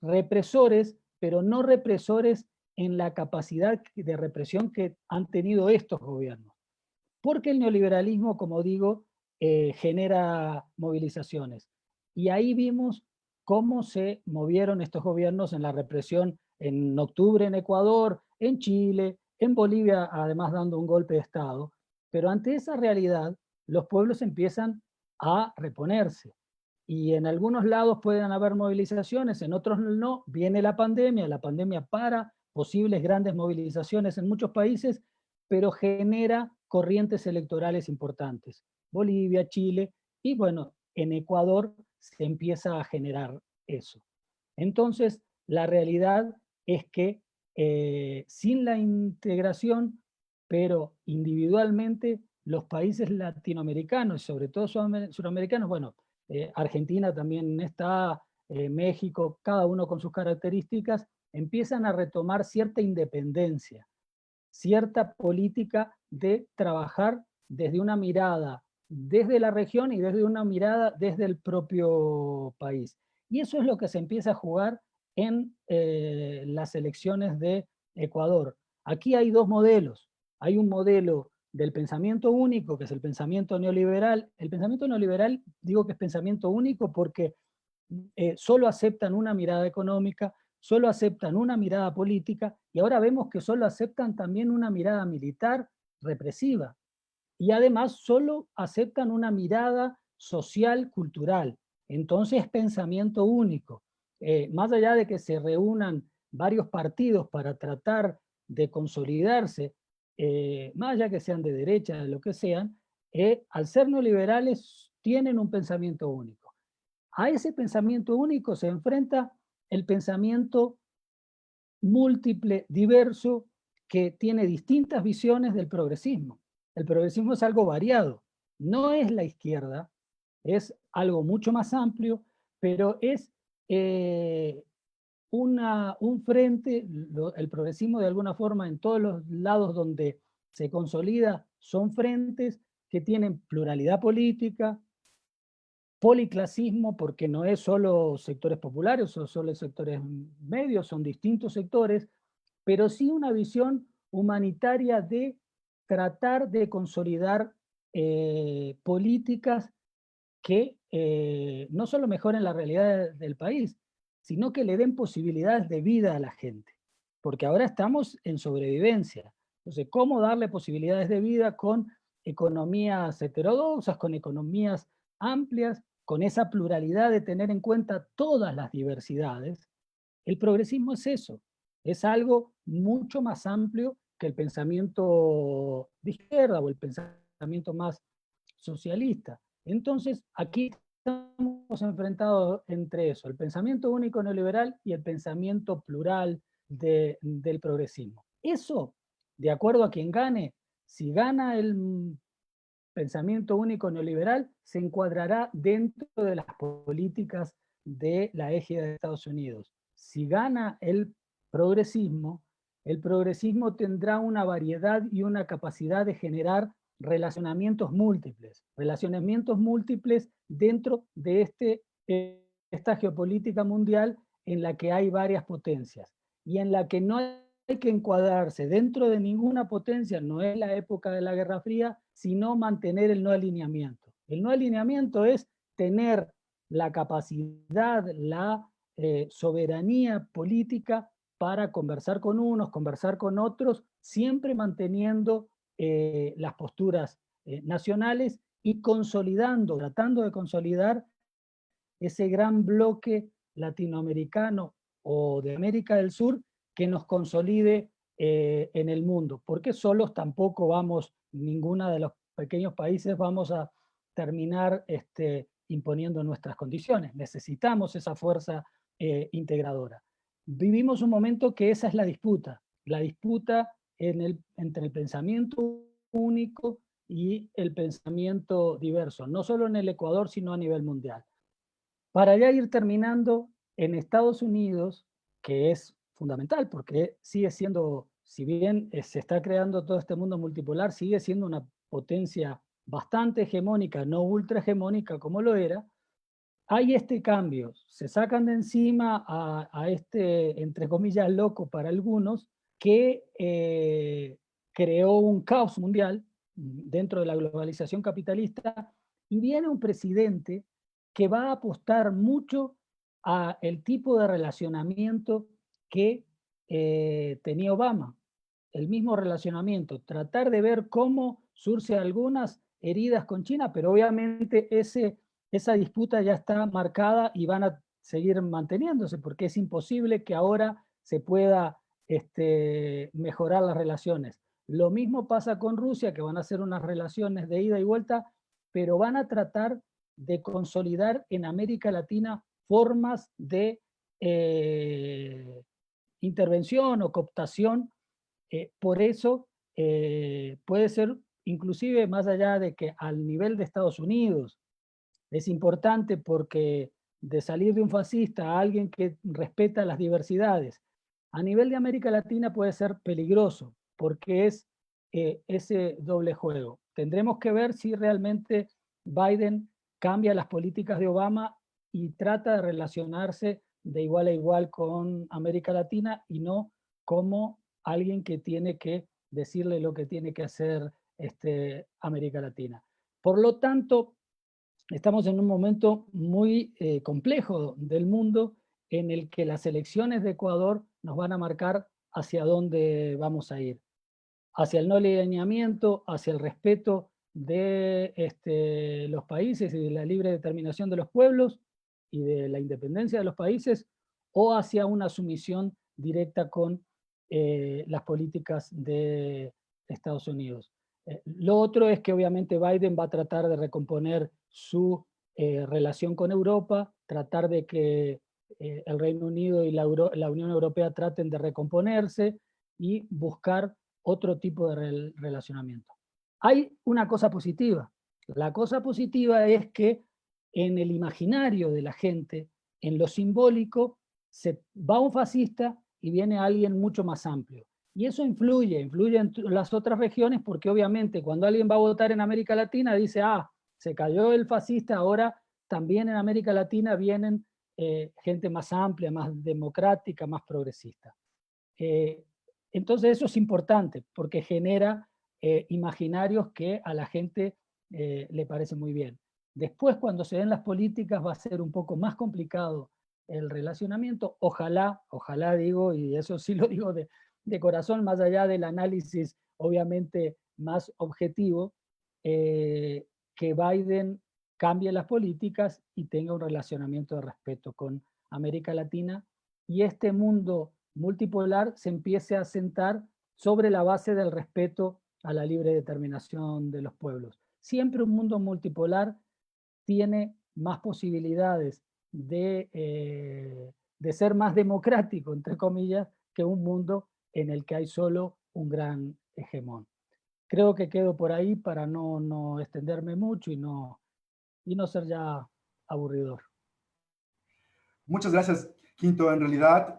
represores, pero no represores en la capacidad de represión que han tenido estos gobiernos. Porque el neoliberalismo, como digo, genera movilizaciones. Y ahí vimos cómo se movieron estos gobiernos en la represión en octubre en Ecuador, en Chile, en Bolivia, además dando un golpe de Estado. Pero ante esa realidad, los pueblos empiezan a reponerse. Y en algunos lados pueden haber movilizaciones, en otros no. Viene la pandemia para posibles grandes movilizaciones en muchos países, pero genera corrientes electorales importantes. Bolivia, Chile, y bueno, en Ecuador se empieza a generar eso. Entonces, la realidad es que sin la integración, pero individualmente, los países latinoamericanos, sobre todo suramericanos, bueno, Argentina también está, México, cada uno con sus características, empiezan a retomar cierta independencia, cierta política de trabajar desde una mirada desde la región y desde una mirada desde el propio país. Y eso es lo que se empieza a jugar en las elecciones de Ecuador. Aquí hay dos modelos. Hay un modelo del pensamiento único, que es el pensamiento neoliberal. El pensamiento neoliberal, digo que es pensamiento único porque solo aceptan una mirada económica, solo aceptan una mirada política, y ahora vemos que solo aceptan también una mirada militar represiva. Y además solo aceptan una mirada social, cultural. Entonces, pensamiento único. Más allá de que se reúnan varios partidos para tratar de consolidarse, más allá que sean de derecha, de lo que sean, al ser neoliberales tienen un pensamiento único. A ese pensamiento único se enfrenta el pensamiento múltiple, diverso, que tiene distintas visiones del progresismo. El progresismo es algo variado, no es la izquierda, es algo mucho más amplio, pero es un frente, el progresismo de alguna forma en todos los lados donde se consolida, son frentes que tienen pluralidad política, policlasismo, porque no es solo sectores populares o solo sectores medios, son distintos sectores, pero sí una visión humanitaria de tratar de consolidar políticas que no solo mejoren la realidad del país, sino que le den posibilidades de vida a la gente, porque ahora estamos en sobrevivencia. Entonces, ¿cómo darle posibilidades de vida con economías heterodoxas, con economías amplias, con esa pluralidad de tener en cuenta todas las diversidades? El progresismo es eso, es algo mucho más amplio que el pensamiento de izquierda o el pensamiento más socialista. Entonces, aquí estamos enfrentados entre eso, el pensamiento único neoliberal y el pensamiento plural del progresismo. Eso, de acuerdo a quien gane, si gana el pensamiento único neoliberal, se encuadrará dentro de las políticas de la égida de Estados Unidos. Si gana el progresismo tendrá una variedad y una capacidad de generar relacionamientos múltiples dentro de esta geopolítica mundial en la que hay varias potencias y en la que no hay que encuadrarse dentro de ninguna potencia, no es la época de la Guerra Fría, sino mantener el no alineamiento. El no alineamiento es tener la capacidad, la soberanía política para conversar con unos, conversar con otros, siempre manteniendo las posturas nacionales y consolidando, tratando de consolidar ese gran bloque latinoamericano o de América del Sur que nos consolide en el mundo, porque solos tampoco vamos, ninguna de los pequeños países vamos a terminar imponiendo nuestras condiciones. Necesitamos esa fuerza integradora. Vivimos un momento que esa es la disputa entre el pensamiento único y el pensamiento diverso, no solo en el Ecuador, sino a nivel mundial. Para ya ir terminando, en Estados Unidos, que es fundamental, porque sigue siendo, si bien se está creando todo este mundo multipolar, sigue siendo una potencia bastante hegemónica, no ultra hegemónica como lo era. Hay este cambio, se sacan de encima a este, entre comillas, loco para algunos, que creó un caos mundial dentro de la globalización capitalista, y viene un presidente que va a apostar mucho a el tipo de relacionamiento que tenía Obama, el mismo relacionamiento, tratar de ver cómo surge algunas heridas con China, pero obviamente esa disputa ya está marcada y van a seguir manteniéndose, porque es imposible que ahora se pueda mejorar las relaciones. Lo mismo pasa con Rusia, que van a ser unas relaciones de ida y vuelta, pero van a tratar de consolidar en América Latina formas de intervención o cooptación. Por eso puede ser, inclusive más allá de que al nivel de Estados Unidos, es importante porque de salir de un fascista a alguien que respeta las diversidades, a nivel de América Latina puede ser peligroso, porque es ese doble juego. Tendremos que ver si realmente Biden cambia las políticas de Obama y trata de relacionarse de igual a igual con América Latina y no como alguien que tiene que decirle lo que tiene que hacer América Latina. Por lo tanto, estamos en un momento muy complejo del mundo en el que las elecciones de Ecuador nos van a marcar hacia dónde vamos a ir. Hacia el no alineamiento, hacia el respeto de los países y de la libre determinación de los pueblos y de la independencia de los países, o hacia una sumisión directa con las políticas de Estados Unidos. Lo otro es que obviamente Biden va a tratar de recomponer su relación con Europa, tratar de que el Reino Unido y la Unión Europea traten de recomponerse y buscar otro tipo de relacionamiento. Hay una cosa positiva. La cosa positiva es que en el imaginario de la gente, en lo simbólico, se va un fascista y viene alguien mucho más amplio. Y eso influye en las otras regiones, porque obviamente cuando alguien va a votar en América Latina dice, ah, se cayó el fascista, ahora también en América Latina vienen gente más amplia, más democrática, más progresista. Entonces eso es importante porque genera imaginarios que a la gente le parece muy bien. Después, cuando se den las políticas, va a ser un poco más complicado el relacionamiento. Ojalá digo, y eso sí lo digo de corazón, más allá del análisis obviamente más objetivo, que Biden cambie las políticas y tenga un relacionamiento de respeto con América Latina y este mundo multipolar se empiece a sentar sobre la base del respeto a la libre determinación de los pueblos. Siempre un mundo multipolar tiene más posibilidades de ser más democrático, entre comillas, que un mundo en el que hay solo un gran hegemón. Creo que quedo por ahí para no extenderme mucho y no ser ya aburridor. Muchas gracias, Quinto. En realidad,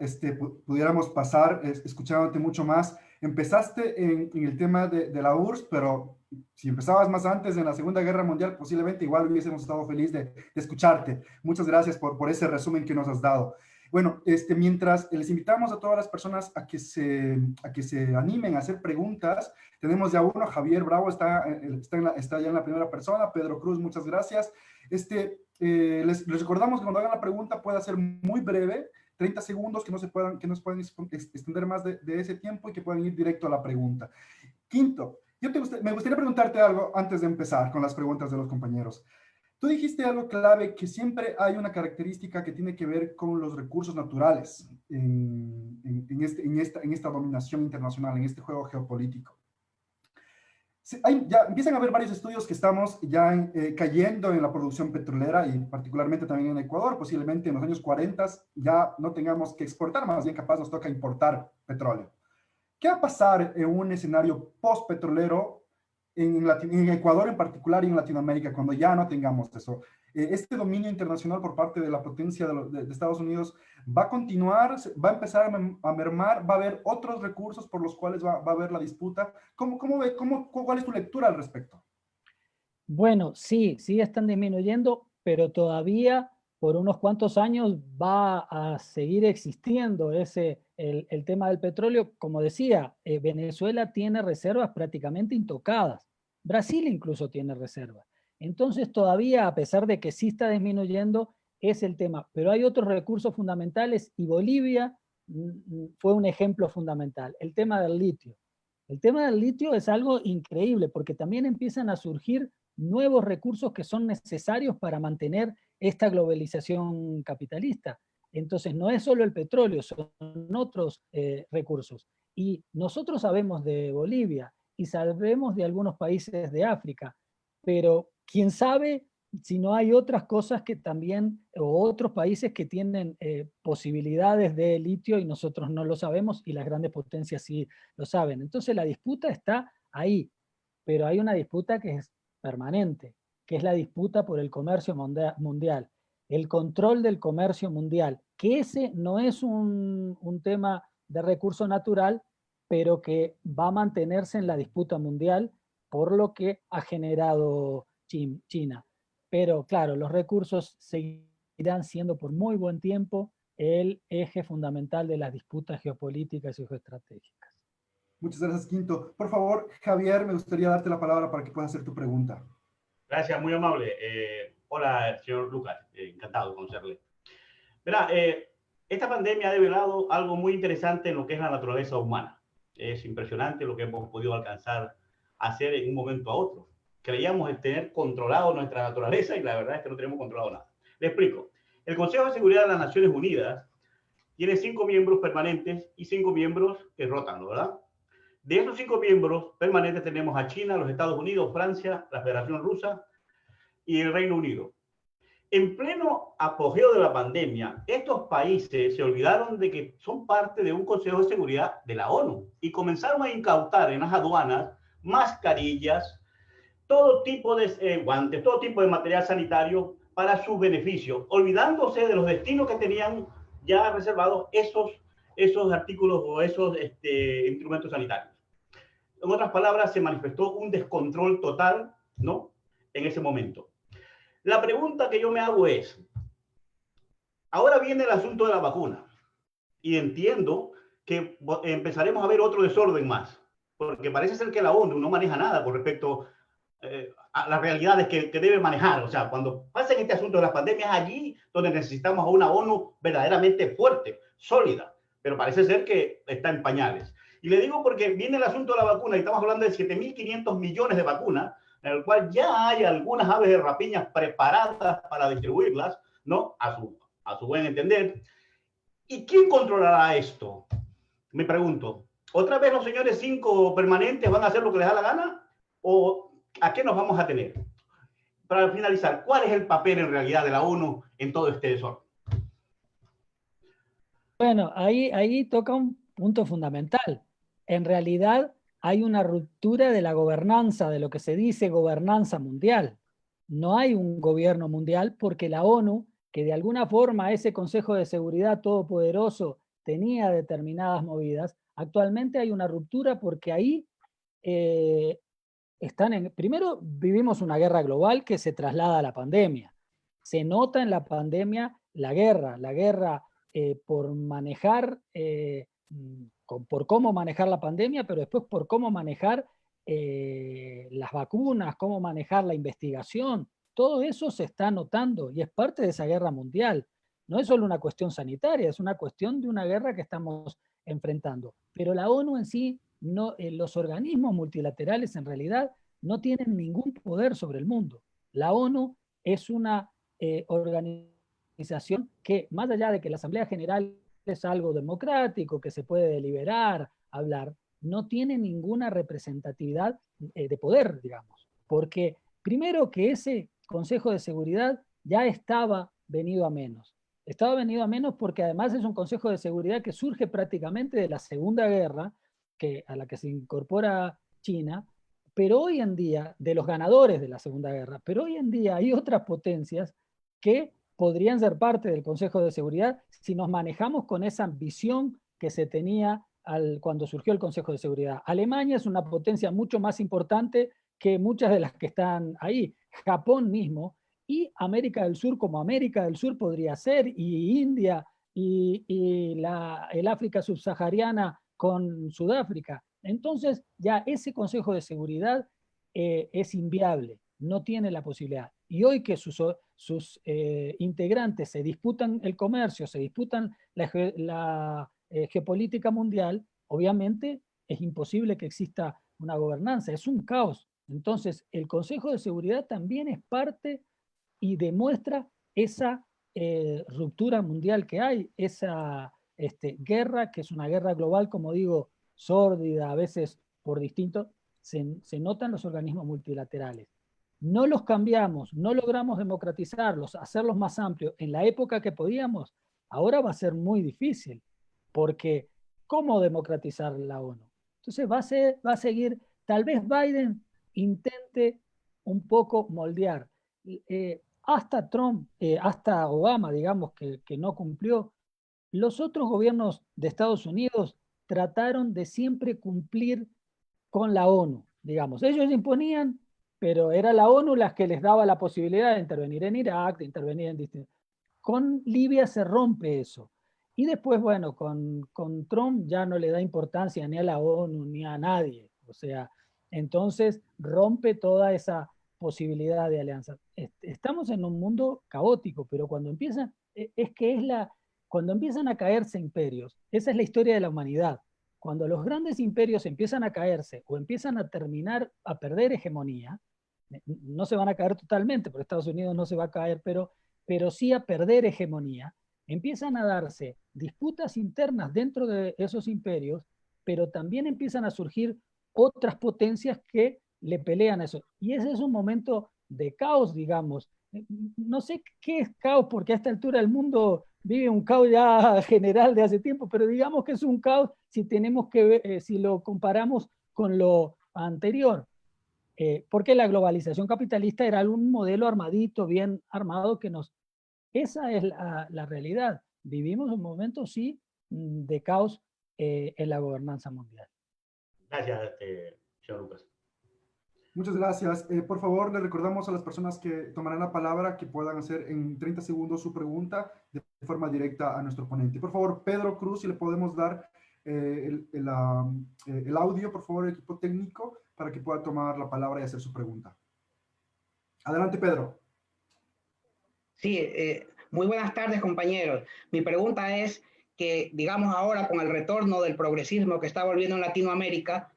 pudiéramos pasar escuchándote mucho más. Empezaste en el tema de la URSS, pero si empezabas más antes, en la Segunda Guerra Mundial, posiblemente igual hubiésemos estado felices de escucharte. Muchas gracias por ese resumen que nos has dado. Bueno, mientras les invitamos a todas las personas a que se animen a hacer preguntas, tenemos ya uno, Javier Bravo está ya en la primera persona, Pedro Cruz, muchas gracias. Les recordamos que cuando hagan la pregunta pueda ser muy breve, 30 segundos, que no se puedan extender más de ese tiempo y que puedan ir directo a la pregunta. Quinto, me gustaría preguntarte algo antes de empezar con las preguntas de los compañeros. Tú dijiste algo clave, que siempre hay una característica que tiene que ver con los recursos naturales en esta dominación internacional, en este juego geopolítico. Ya empiezan a haber varios estudios que estamos ya cayendo en la producción petrolera y particularmente también en Ecuador. Posiblemente en los años 40 ya no tengamos que exportar, más bien capaz nos toca importar petróleo. ¿Qué va a pasar en un escenario post-petrolero en Ecuador en particular y en Latinoamérica, cuando ya no tengamos eso. Este dominio internacional por parte de la potencia de Estados Unidos va a continuar, va a empezar a mermar, va a haber otros recursos por los cuales va a haber la disputa. ¿Cuál es tu lectura al respecto? Bueno, sí, sí están disminuyendo, pero todavía por unos cuantos años va a seguir existiendo el tema del petróleo. Como decía, Venezuela tiene reservas prácticamente intocadas. Brasil incluso tiene reservas. Entonces todavía, a pesar de que sí está disminuyendo, es el tema. Pero hay otros recursos fundamentales y Bolivia fue un ejemplo fundamental, el tema del litio. El tema del litio es algo increíble porque también empiezan a surgir nuevos recursos que son necesarios para mantener esta globalización capitalista. Entonces no es solo el petróleo, son otros recursos. Y nosotros sabemos de Bolivia y sabemos de algunos países de África, pero quién sabe si no hay otras cosas que también, o otros países que tienen posibilidades de litio y nosotros no lo sabemos y las grandes potencias sí lo saben. Entonces la disputa está ahí, pero hay una disputa que es permanente, que es la disputa por el comercio mundial, el control del comercio mundial, que ese no es un tema de recurso natural, pero que va a mantenerse en la disputa mundial por lo que ha generado China. Pero claro, los recursos seguirán siendo por muy buen tiempo el eje fundamental de las disputas geopolíticas y geoestratégicas. Muchas gracias, Quinto. Por favor, Javier, me gustaría darte la palabra para que puedas hacer tu pregunta. Gracias, muy amable. Hola, señor Lucas, encantado de conocerle. Verá, esta pandemia ha develado algo muy interesante en lo que es la naturaleza humana. Es impresionante lo que hemos podido alcanzar a hacer en un momento a otro. Creíamos tener controlado nuestra naturaleza y la verdad es que no tenemos controlado nada. Le explico. El Consejo de Seguridad de las Naciones Unidas tiene 5 miembros permanentes y 5 miembros que rotan, ¿verdad? De esos 5 miembros permanentes tenemos a China, los Estados Unidos, Francia, la Federación Rusa y el Reino Unido. En pleno apogeo de la pandemia, estos países se olvidaron de que son parte de un Consejo de Seguridad de la ONU y comenzaron a incautar en las aduanas mascarillas, todo tipo de guantes, todo tipo de material sanitario para su beneficio, olvidándose de los destinos que tenían ya reservados esos artículos o esos instrumentos sanitarios. En otras palabras, se manifestó un descontrol total, ¿no? En ese momento. La pregunta que yo me hago es, ahora viene el asunto de la vacuna y entiendo que empezaremos a ver otro desorden más, porque parece ser que la ONU no maneja nada con respecto a las realidades que debe manejar. O sea, cuando pasa en este asunto de las pandemias, allí donde necesitamos a una ONU verdaderamente fuerte, sólida, pero parece ser que está en pañales. Y le digo porque viene el asunto de la vacuna y estamos hablando de 7.500 millones de vacunas, en el cual ya hay algunas aves de rapiña preparadas para distribuirlas, ¿no? A su buen entender. ¿Y quién controlará esto? Me pregunto. ¿Otra vez los señores 5 permanentes van a hacer lo que les da la gana? ¿O a qué nos vamos a tener? Para finalizar, ¿cuál es el papel en realidad de la ONU en todo este desorden? Bueno, ahí toca un punto fundamental. En realidad hay una ruptura de la gobernanza, de lo que se dice gobernanza mundial. No hay un gobierno mundial porque la ONU, que de alguna forma ese Consejo de Seguridad todopoderoso tenía determinadas movidas, actualmente hay una ruptura porque ahí primero vivimos una guerra global que se traslada a la pandemia. Se nota en la pandemia la guerra por manejar, por cómo manejar la pandemia, pero después por cómo manejar las vacunas, cómo manejar la investigación. Todo eso se está notando y es parte de esa guerra mundial. No es solo una cuestión sanitaria, es una cuestión de una guerra que estamos enfrentando. Pero la ONU en sí, no, los organismos multilaterales en realidad no tienen ningún poder sobre el mundo. La ONU es una organización que, más allá de que la Asamblea General es algo democrático, que se puede deliberar, hablar, no tiene ninguna representatividad de poder, digamos. Porque primero que ese Consejo de Seguridad ya estaba venido a menos. Estaba venido a menos porque además es un Consejo de Seguridad que surge prácticamente de la Segunda Guerra, a la que se incorpora China, pero hoy en día, de los ganadores de la Segunda Guerra, pero hoy en día hay otras potencias que podrían ser parte del Consejo de Seguridad si nos manejamos con esa ambición que se tenía cuando surgió el Consejo de Seguridad. Alemania es una potencia mucho más importante que muchas de las que están ahí. Japón mismo, y América del Sur como América del Sur podría ser, y India, y el África subsahariana con Sudáfrica. Entonces ya ese Consejo de Seguridad es inviable, no tiene la posibilidad. Y hoy que sus integrantes se disputan el comercio, se disputan la geopolítica mundial, obviamente es imposible que exista una gobernanza, es un caos. Entonces, el Consejo de Seguridad también es parte y demuestra esa ruptura mundial que hay, esa guerra, que es una guerra global, como digo, sórdida, a veces por distintos, se notan los organismos multilaterales. No los cambiamos, no logramos democratizarlos, hacerlos más amplios en la época que podíamos, ahora va a ser muy difícil, porque ¿cómo democratizar la ONU? Entonces va a seguir, tal vez Biden intente un poco moldear. Hasta Trump, hasta Obama, digamos, que no cumplió, los otros gobiernos de Estados Unidos trataron de siempre cumplir con la ONU, digamos. Ellos imponían, pero era la ONU las que les daba la posibilidad de intervenir en Irak, de intervenir en distintos... Con Libia se rompe eso. Y después, bueno, con Trump ya no le da importancia ni a la ONU ni a nadie. O sea, entonces rompe toda esa posibilidad de alianza. Estamos en un mundo caótico, pero cuando empiezan, cuando empiezan a caerse imperios, esa es la historia de la humanidad. Cuando los grandes imperios empiezan a caerse o empiezan a terminar, a perder hegemonía, no se van a caer totalmente, porque Estados Unidos no se va a caer, pero sí a perder hegemonía, empiezan a darse disputas internas dentro de esos imperios, pero también empiezan a surgir otras potencias que le pelean a eso. Y ese es un momento de caos, digamos. No sé qué es caos, porque a esta altura el mundo vive un caos ya general de hace tiempo, pero digamos que es un caos si tenemos que ver, si lo comparamos con lo anterior. Porque la globalización capitalista era un modelo armadito, bien armado, que nos... Esa es la realidad. Vivimos un momento, sí, de caos en la gobernanza mundial. Gracias, señor Lucas. Muchas gracias. Por favor, le recordamos a las personas que tomarán la palabra que puedan hacer en 30 segundos su pregunta de forma directa a nuestro ponente. Por favor, Pedro Cruz, si le podemos dar el audio, por favor, equipo técnico, para que pueda tomar la palabra y hacer su pregunta. Adelante, Pedro. Sí, muy buenas tardes, compañeros. Mi pregunta es que, digamos, ahora con el retorno del progresismo que está volviendo en Latinoamérica,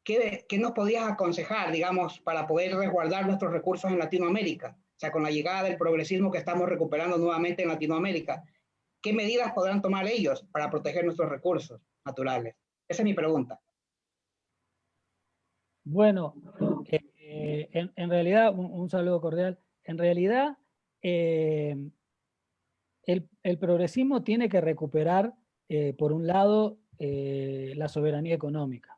¿qué nos podrías aconsejar, digamos, para poder resguardar nuestros recursos en Latinoamérica? O sea, con la llegada del progresismo que estamos recuperando nuevamente en Latinoamérica, ¿qué medidas podrán tomar ellos para proteger nuestros recursos naturales? Esa es mi pregunta. Bueno, en realidad, un saludo cordial. En realidad, el progresismo tiene que recuperar, por un lado, la soberanía económica.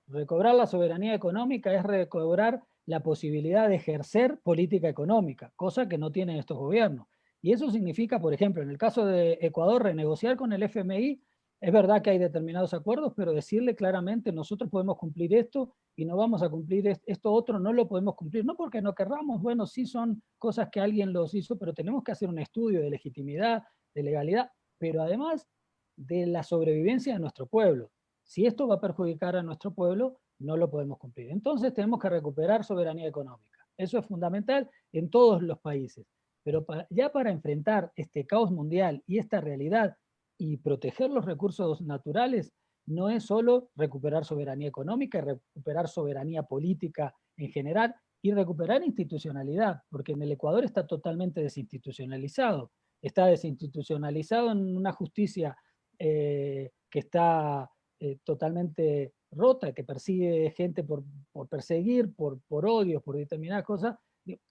Recobrar la soberanía económica es recobrar la posibilidad de ejercer política económica, cosa que no tienen estos gobiernos. Y eso significa, por ejemplo, en el caso de Ecuador, renegociar con el FMI. Es verdad que hay determinados acuerdos, pero decirle claramente, nosotros podemos cumplir esto y no vamos a cumplir esto otro, no lo podemos cumplir. No porque no querramos, bueno, sí son cosas que alguien los hizo, pero tenemos que hacer un estudio de legitimidad, de legalidad, pero además de la sobrevivencia de nuestro pueblo. Si esto va a perjudicar a nuestro pueblo, no lo podemos cumplir. Entonces tenemos que recuperar soberanía económica. Eso es fundamental en todos los países. Pero ya para enfrentar este caos mundial y esta realidad y proteger los recursos naturales, no es solo recuperar soberanía económica, recuperar soberanía política en general y recuperar institucionalidad, porque en el Ecuador está totalmente desinstitucionalizado. Está desinstitucionalizado en una justicia que está totalmente rota, que persigue gente por perseguir, por odios, por determinadas cosas.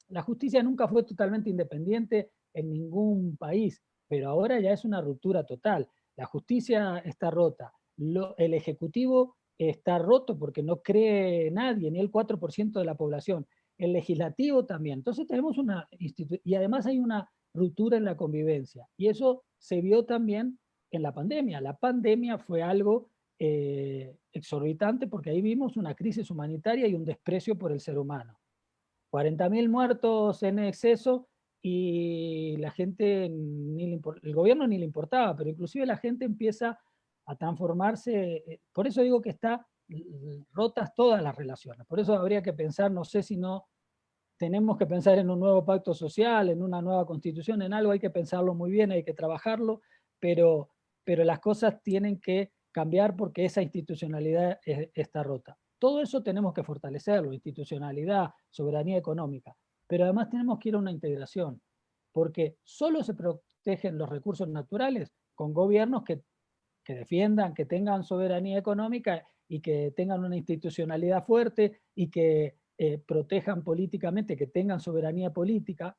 La justicia nunca fue totalmente independiente en ningún país, pero ahora ya es una ruptura total. La justicia está rota. El Ejecutivo está roto porque no cree nadie, ni el 4% de la población. El legislativo también. Entonces tenemos una institución, y además hay una ruptura en la convivencia. Y eso se vio también en la pandemia. La pandemia fue algo exorbitante porque ahí vimos una crisis humanitaria y un desprecio por el ser humano. 40.000 muertos en exceso y la gente, el gobierno ni le importaba, pero inclusive la gente empieza a transformarse. Por eso digo que está rotas todas las relaciones. Por eso habría que pensar, no sé si no tenemos que pensar en un nuevo pacto social, en una nueva constitución, en algo hay que pensarlo muy bien, hay que trabajarlo, pero las cosas tienen que cambiar porque esa institucionalidad está rota. Todo eso tenemos que fortalecerlo, institucionalidad, soberanía económica, pero además tenemos que ir a una integración, porque solo se protegen los recursos naturales con gobiernos que defiendan, que tengan soberanía económica y que tengan una institucionalidad fuerte y que protejan políticamente, que tengan soberanía política,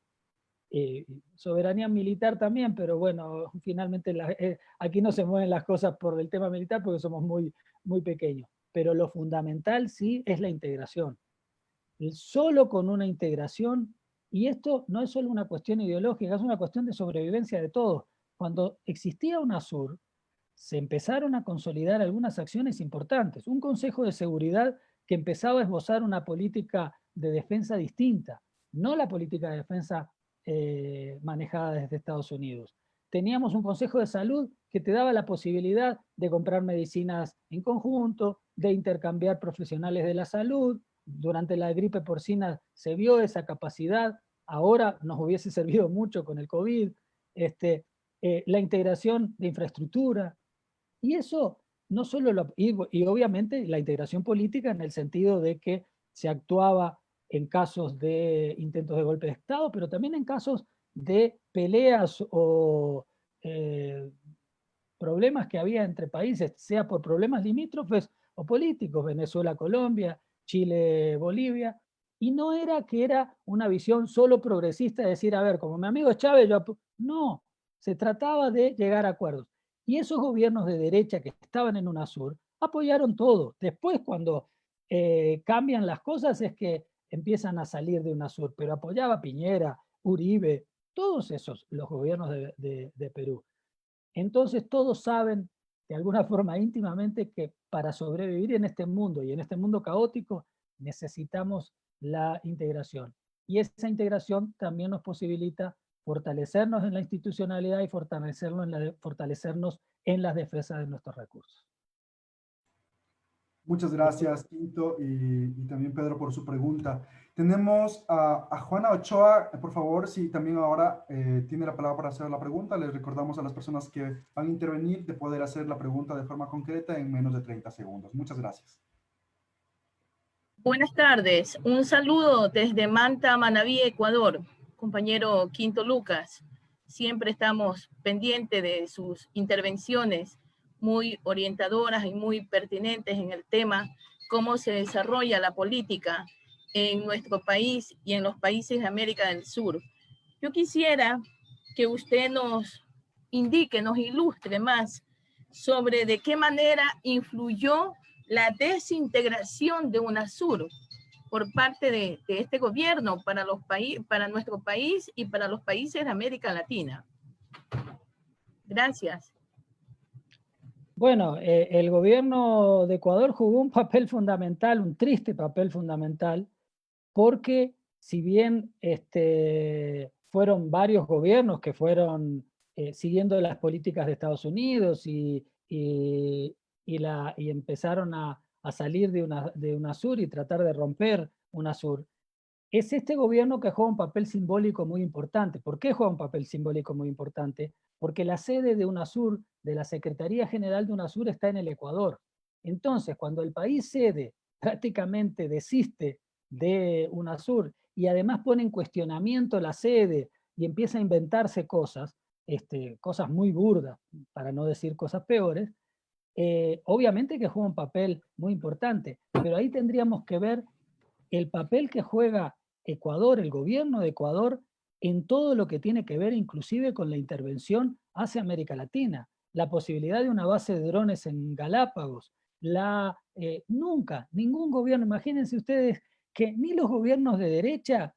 soberanía militar también, pero bueno, finalmente aquí no se mueven las cosas por el tema militar porque somos muy, muy pequeños. Pero lo fundamental sí es la integración. Solo con una integración, y esto no es solo una cuestión ideológica, es una cuestión de sobrevivencia de todos. Cuando existía UNASUR, se empezaron a consolidar algunas acciones importantes. Un Consejo de Seguridad que empezaba a esbozar una política de defensa distinta, no la política de defensa manejada desde Estados Unidos. Teníamos un Consejo de Salud que te daba la posibilidad de comprar medicinas en conjunto, de intercambiar profesionales de la salud. Durante la gripe porcina se vio esa capacidad, ahora nos hubiese servido mucho con el COVID. La integración de infraestructura, y eso no solo y obviamente la integración política en el sentido de que se actuaba en casos de intentos de golpe de Estado, pero también en casos de peleas o problemas que había entre países, sea por problemas limítrofes o políticos, Venezuela, Colombia, Chile, Bolivia, y no era que era una visión solo progresista de decir, a ver, como mi amigo Chávez, no, se trataba de llegar a acuerdos. Y esos gobiernos de derecha que estaban en UNASUR apoyaron todo. Después, cuando cambian las cosas, es que empiezan a salir de UNASUR, pero apoyaba Piñera, Uribe, todos esos, los gobiernos de Perú. Entonces todos saben de alguna forma íntimamente que para sobrevivir en este mundo y en este mundo caótico necesitamos la integración. Y esa integración también nos posibilita fortalecernos en la institucionalidad y fortalecernos en las defensas de nuestros recursos. Muchas gracias, Quinto, y también Pedro por su pregunta. Tenemos a Juana Ochoa, por favor, si también ahora tiene la palabra para hacer la pregunta. Les recordamos a las personas que van a intervenir de poder hacer la pregunta de forma concreta en menos de 30 segundos. Muchas gracias. Buenas tardes. Un saludo desde Manta, Manabí, Ecuador. Compañero Quinto Lucas, siempre estamos pendientes de sus intervenciones muy orientadoras y muy pertinentes en el tema, cómo se desarrolla la política en nuestro país y en los países de América del Sur. Yo quisiera que usted nos indique, nos ilustre más sobre de qué manera influyó la desintegración de UNASUR por parte de este gobierno para nuestro país y para los países de América Latina. Gracias. Bueno, el gobierno de Ecuador jugó un papel fundamental, un triste papel fundamental, porque si bien fueron varios gobiernos que fueron siguiendo las políticas de Estados Unidos y empezaron a salir de UNASUR y tratar de romper UNASUR, es este gobierno que juega un papel simbólico muy importante. ¿Por qué juega un papel simbólico muy importante? Porque la sede de UNASUR, de la Secretaría General de UNASUR, está en el Ecuador. Entonces, cuando el país sede prácticamente desiste de UNASUR y además pone en cuestionamiento la sede y empieza a inventarse cosas, cosas muy burdas, para no decir cosas peores, obviamente que juega un papel muy importante, pero ahí tendríamos que ver el papel que juega Ecuador, el gobierno de Ecuador, en todo lo que tiene que ver inclusive con la intervención hacia América Latina. La posibilidad de una base de drones en Galápagos, nunca, ningún gobierno, imagínense ustedes que ni los gobiernos de derecha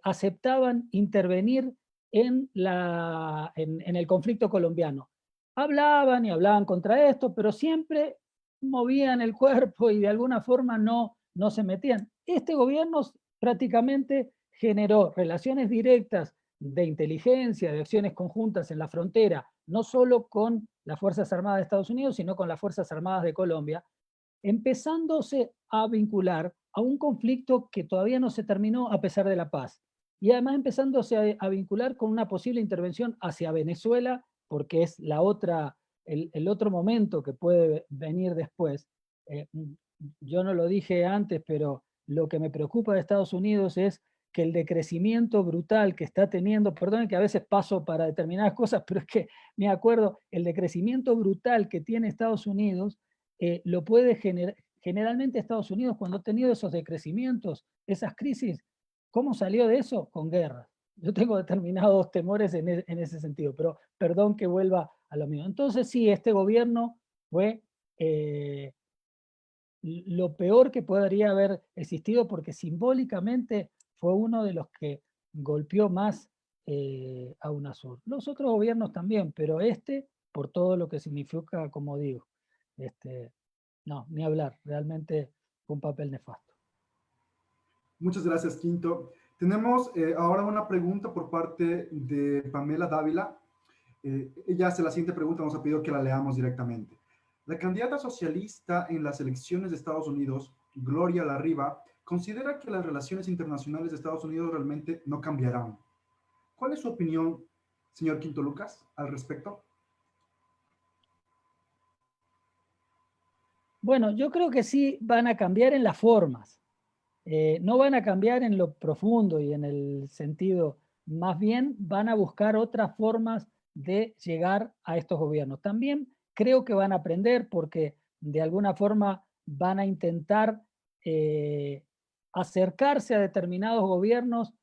aceptaban intervenir en el conflicto colombiano. Hablaban y hablaban contra esto, pero siempre movían el cuerpo y de alguna forma no se metían. Este gobierno prácticamente generó relaciones directas de inteligencia, de acciones conjuntas en la frontera, no solo con las Fuerzas Armadas de Estados Unidos, sino con las Fuerzas Armadas de Colombia, empezándose a vincular a un conflicto que todavía no se terminó a pesar de la paz. Y además empezándose a vincular con una posible intervención hacia Venezuela, porque es el otro momento que puede venir después. Yo no lo dije antes, pero lo que me preocupa de Estados Unidos es que el decrecimiento brutal que está teniendo, perdonen que a veces paso para determinadas cosas, pero es que me acuerdo, el decrecimiento brutal que tiene Estados Unidos lo puede generalmente Estados Unidos cuando ha tenido esos decrecimientos, esas crisis. ¿Cómo salió de eso? Con guerra. Yo tengo determinados temores en ese sentido, pero perdón que vuelva a lo mismo. Entonces sí, este gobierno fue lo peor que podría haber existido porque simbólicamente fue uno de los que golpeó más a UNASUR. Los otros gobiernos también, pero por todo lo que significa, como digo, no, ni hablar, realmente fue un papel nefasto. Muchas gracias, Quinto. Tenemos ahora una pregunta por parte de Pamela Dávila. Ella hace la siguiente pregunta, nos ha pedido que la leamos directamente. La candidata socialista en las elecciones de Estados Unidos, Gloria La Riva, considera que las relaciones internacionales de Estados Unidos realmente no cambiarán. ¿Cuál es su opinión, señor Quinto Lucas, al respecto? Bueno, yo creo que sí van a cambiar en las formas. No van a cambiar en lo profundo y en el sentido, más bien van a buscar otras formas de llegar a estos gobiernos. También creo que van a aprender porque de alguna forma van a intentar acercarse a determinados gobiernos.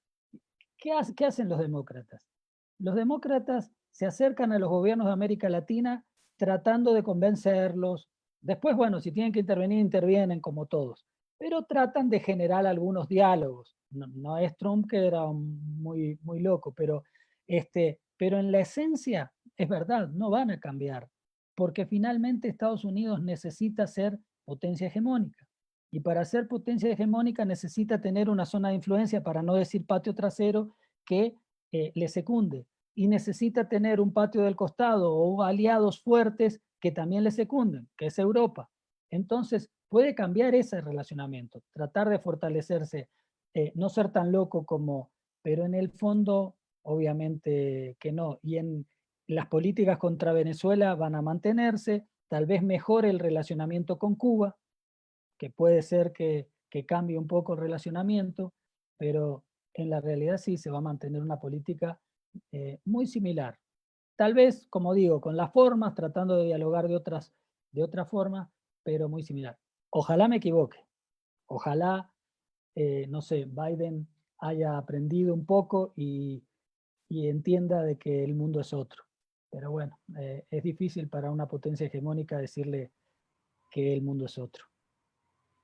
¿Qué hacen los demócratas? Los demócratas se acercan a los gobiernos de América Latina tratando de convencerlos. Después, bueno, si tienen que intervenir, intervienen como todos, pero tratan de generar algunos diálogos. No es Trump, que era muy, muy loco, pero en la esencia es verdad, no van a cambiar, porque finalmente Estados Unidos necesita ser potencia hegemónica. Y para ser potencia hegemónica necesita tener una zona de influencia, para no decir patio trasero, que le secunde. Y necesita tener un patio del costado o aliados fuertes que también le secunden, que es Europa. Entonces, puede cambiar ese relacionamiento, tratar de fortalecerse, no ser tan loco pero en el fondo, obviamente que no. Y en las políticas contra Venezuela van a mantenerse, tal vez mejore el relacionamiento con Cuba, que puede ser que cambie un poco el relacionamiento, pero en la realidad sí se va a mantener una política muy similar. Tal vez, como digo, con las formas, tratando de dialogar de otra forma, pero muy similar. Ojalá me equivoque. Ojalá, no sé, Biden haya aprendido un poco y entienda de que el mundo es otro. Pero bueno, es difícil para una potencia hegemónica decirle que el mundo es otro.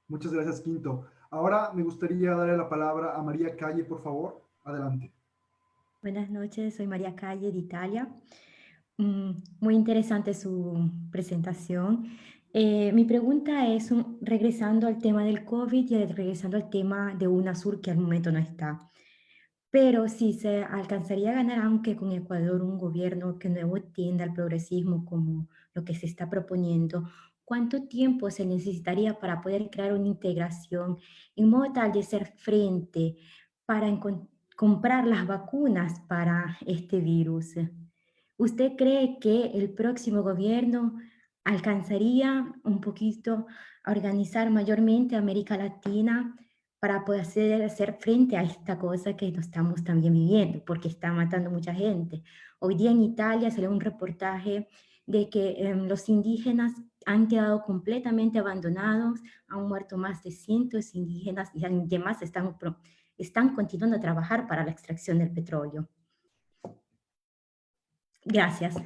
Muchas gracias, Quinto. Ahora me gustaría darle la palabra a María Calle, por favor. Adelante. Buenas noches, soy María Calle de Italia. Muy interesante su presentación. Mi pregunta es, regresando al tema del COVID y regresando al tema de UNASUR, que al momento no está. Pero si se alcanzaría a ganar, aunque con Ecuador, un gobierno que no tienda al progresismo como lo que se está proponiendo, ¿cuánto tiempo se necesitaría para poder crear una integración en modo tal de hacer frente para comprar las vacunas para este virus? ¿Usted cree que el próximo gobierno alcanzaría un poquito a organizar mayormente a América Latina para poder hacer frente a esta cosa que nos estamos también viviendo, porque está matando mucha gente? Hoy día en Italia salió un reportaje de que los indígenas han quedado completamente abandonados, han muerto más de 100 indígenas y además están continuando a trabajar para la extracción del petróleo. Gracias.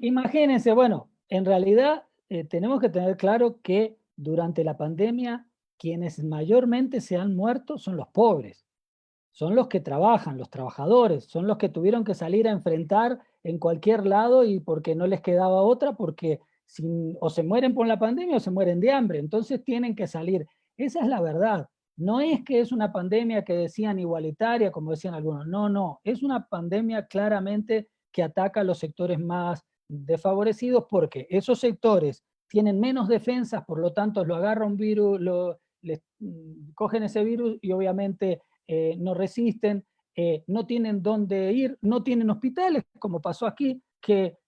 Imagínense, bueno, en realidad tenemos que tener claro que durante la pandemia quienes mayormente se han muerto son los pobres, son los que trabajan, los trabajadores, son los que tuvieron que salir a enfrentar en cualquier lado y porque no les quedaba otra, porque o se mueren por la pandemia o se mueren de hambre, entonces tienen que salir. Esa es la verdad. No es que es una pandemia que decían igualitaria, como decían algunos. No, no. Es una pandemia claramente que ataca a los sectores más desfavorecidos porque esos sectores tienen menos defensas, por lo tanto lo agarra un virus, cogen ese virus y obviamente no resisten, no tienen dónde ir, no tienen hospitales, como pasó aquí, que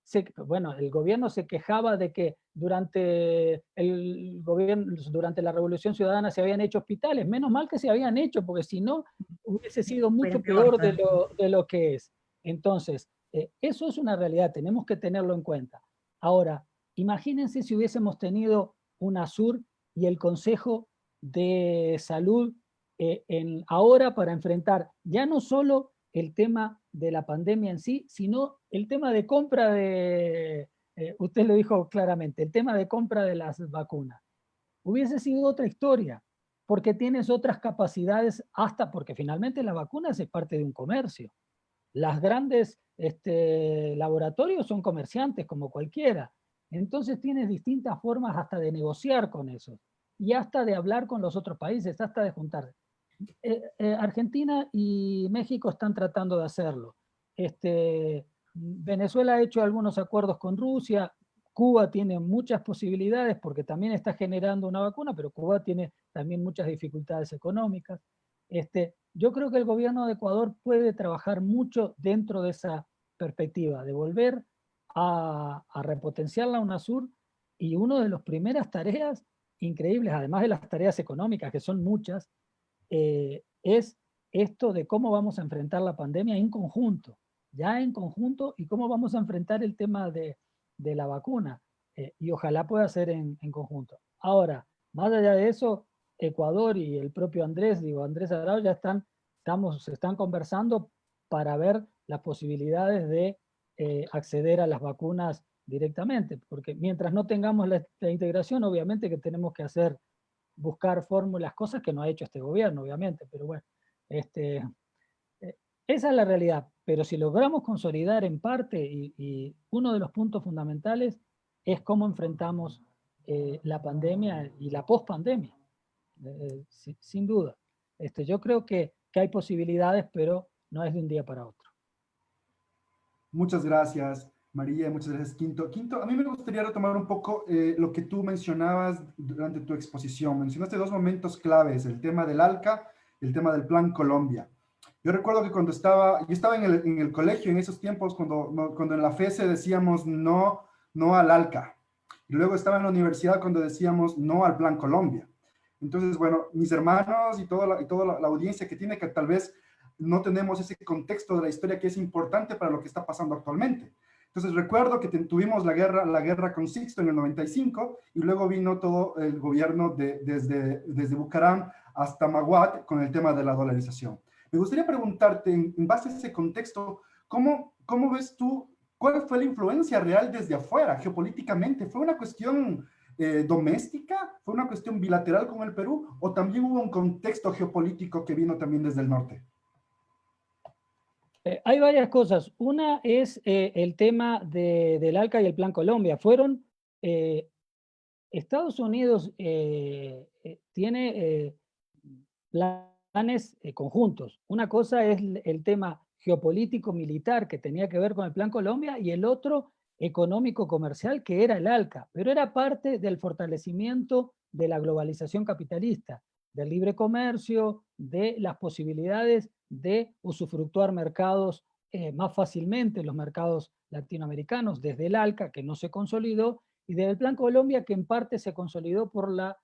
bueno, el gobierno se quejaba de que durante la Revolución Ciudadana se habían hecho hospitales. Menos mal que se habían hecho, porque si no, hubiese sido mucho peor de lo que es. Entonces, eso es una realidad, tenemos que tenerlo en cuenta. Ahora, imagínense si hubiésemos tenido UNASUR y el Consejo de Salud ahora para enfrentar ya no solo el tema de la pandemia en sí, sino el tema de compra usted lo dijo claramente, el tema de compra de las vacunas. Hubiese sido otra historia, porque tienes otras capacidades, hasta porque finalmente las vacunas es parte de un comercio. Las grandes laboratorios son comerciantes como cualquiera. Entonces tienes distintas formas hasta de negociar con eso y hasta de hablar con los otros países, hasta de juntarse. Argentina y México están tratando de hacerlo. Venezuela ha hecho algunos acuerdos con Rusia, Cuba tiene muchas posibilidades porque también está generando una vacuna, pero Cuba tiene también muchas dificultades económicas. Yo creo que el gobierno de Ecuador puede trabajar mucho dentro de esa perspectiva, de volver a repotenciar la UNASUR, y una de las primeras tareas increíbles, además de las tareas económicas, que son muchas, es esto de cómo vamos a enfrentar la pandemia en conjunto, ya en conjunto, y cómo vamos a enfrentar el tema de la vacuna, y ojalá pueda ser en conjunto. Ahora, más allá de eso, Ecuador y el propio Andrés Arauz ya se están conversando para ver las posibilidades de acceder a las vacunas directamente, porque mientras no tengamos la integración, obviamente que tenemos que buscar fórmulas, cosas que no ha hecho este gobierno, obviamente, pero bueno, esa es la realidad. Pero si logramos consolidar en parte, y uno de los puntos fundamentales es cómo enfrentamos la pandemia y la pospandemia, sin duda. Yo creo que hay posibilidades, pero no es de un día para otro. Muchas gracias, María, muchas gracias, Quinto. Quinto, a mí me gustaría retomar un poco lo que tú mencionabas durante tu exposición. Mencionaste dos momentos claves, el tema del ALCA y el tema del Plan Colombia. Yo recuerdo que yo estaba en el colegio en esos tiempos, cuando en la FESE decíamos no al ALCA. Y luego estaba en la universidad cuando decíamos no al Plan Colombia. Entonces, bueno, mis hermanos y toda la audiencia que tiene, que tal vez no tenemos ese contexto de la historia que es importante para lo que está pasando actualmente. Entonces recuerdo que tuvimos la guerra con Sixto en el 95, y luego vino todo el gobierno desde Bucaram hasta Maguat con el tema de la dolarización. Me gustaría preguntarte, en base a ese contexto, ¿cómo ves tú, cuál fue la influencia real desde afuera, geopolíticamente? ¿Fue una cuestión doméstica? ¿Fue una cuestión bilateral con el Perú? ¿O también hubo un contexto geopolítico que vino también desde el norte? Hay varias cosas. Una es el tema del ALCA y el Plan Colombia. Estados Unidos tiene planes conjuntos. Una cosa es el tema geopolítico-militar que tenía que ver con el Plan Colombia, y el otro económico-comercial, que era el ALCA, pero era parte del fortalecimiento de la globalización capitalista, del libre comercio, de las posibilidades de usufructuar mercados más fácilmente, los mercados latinoamericanos, desde el ALCA, que no se consolidó, y del Plan Colombia, que en parte se consolidó por la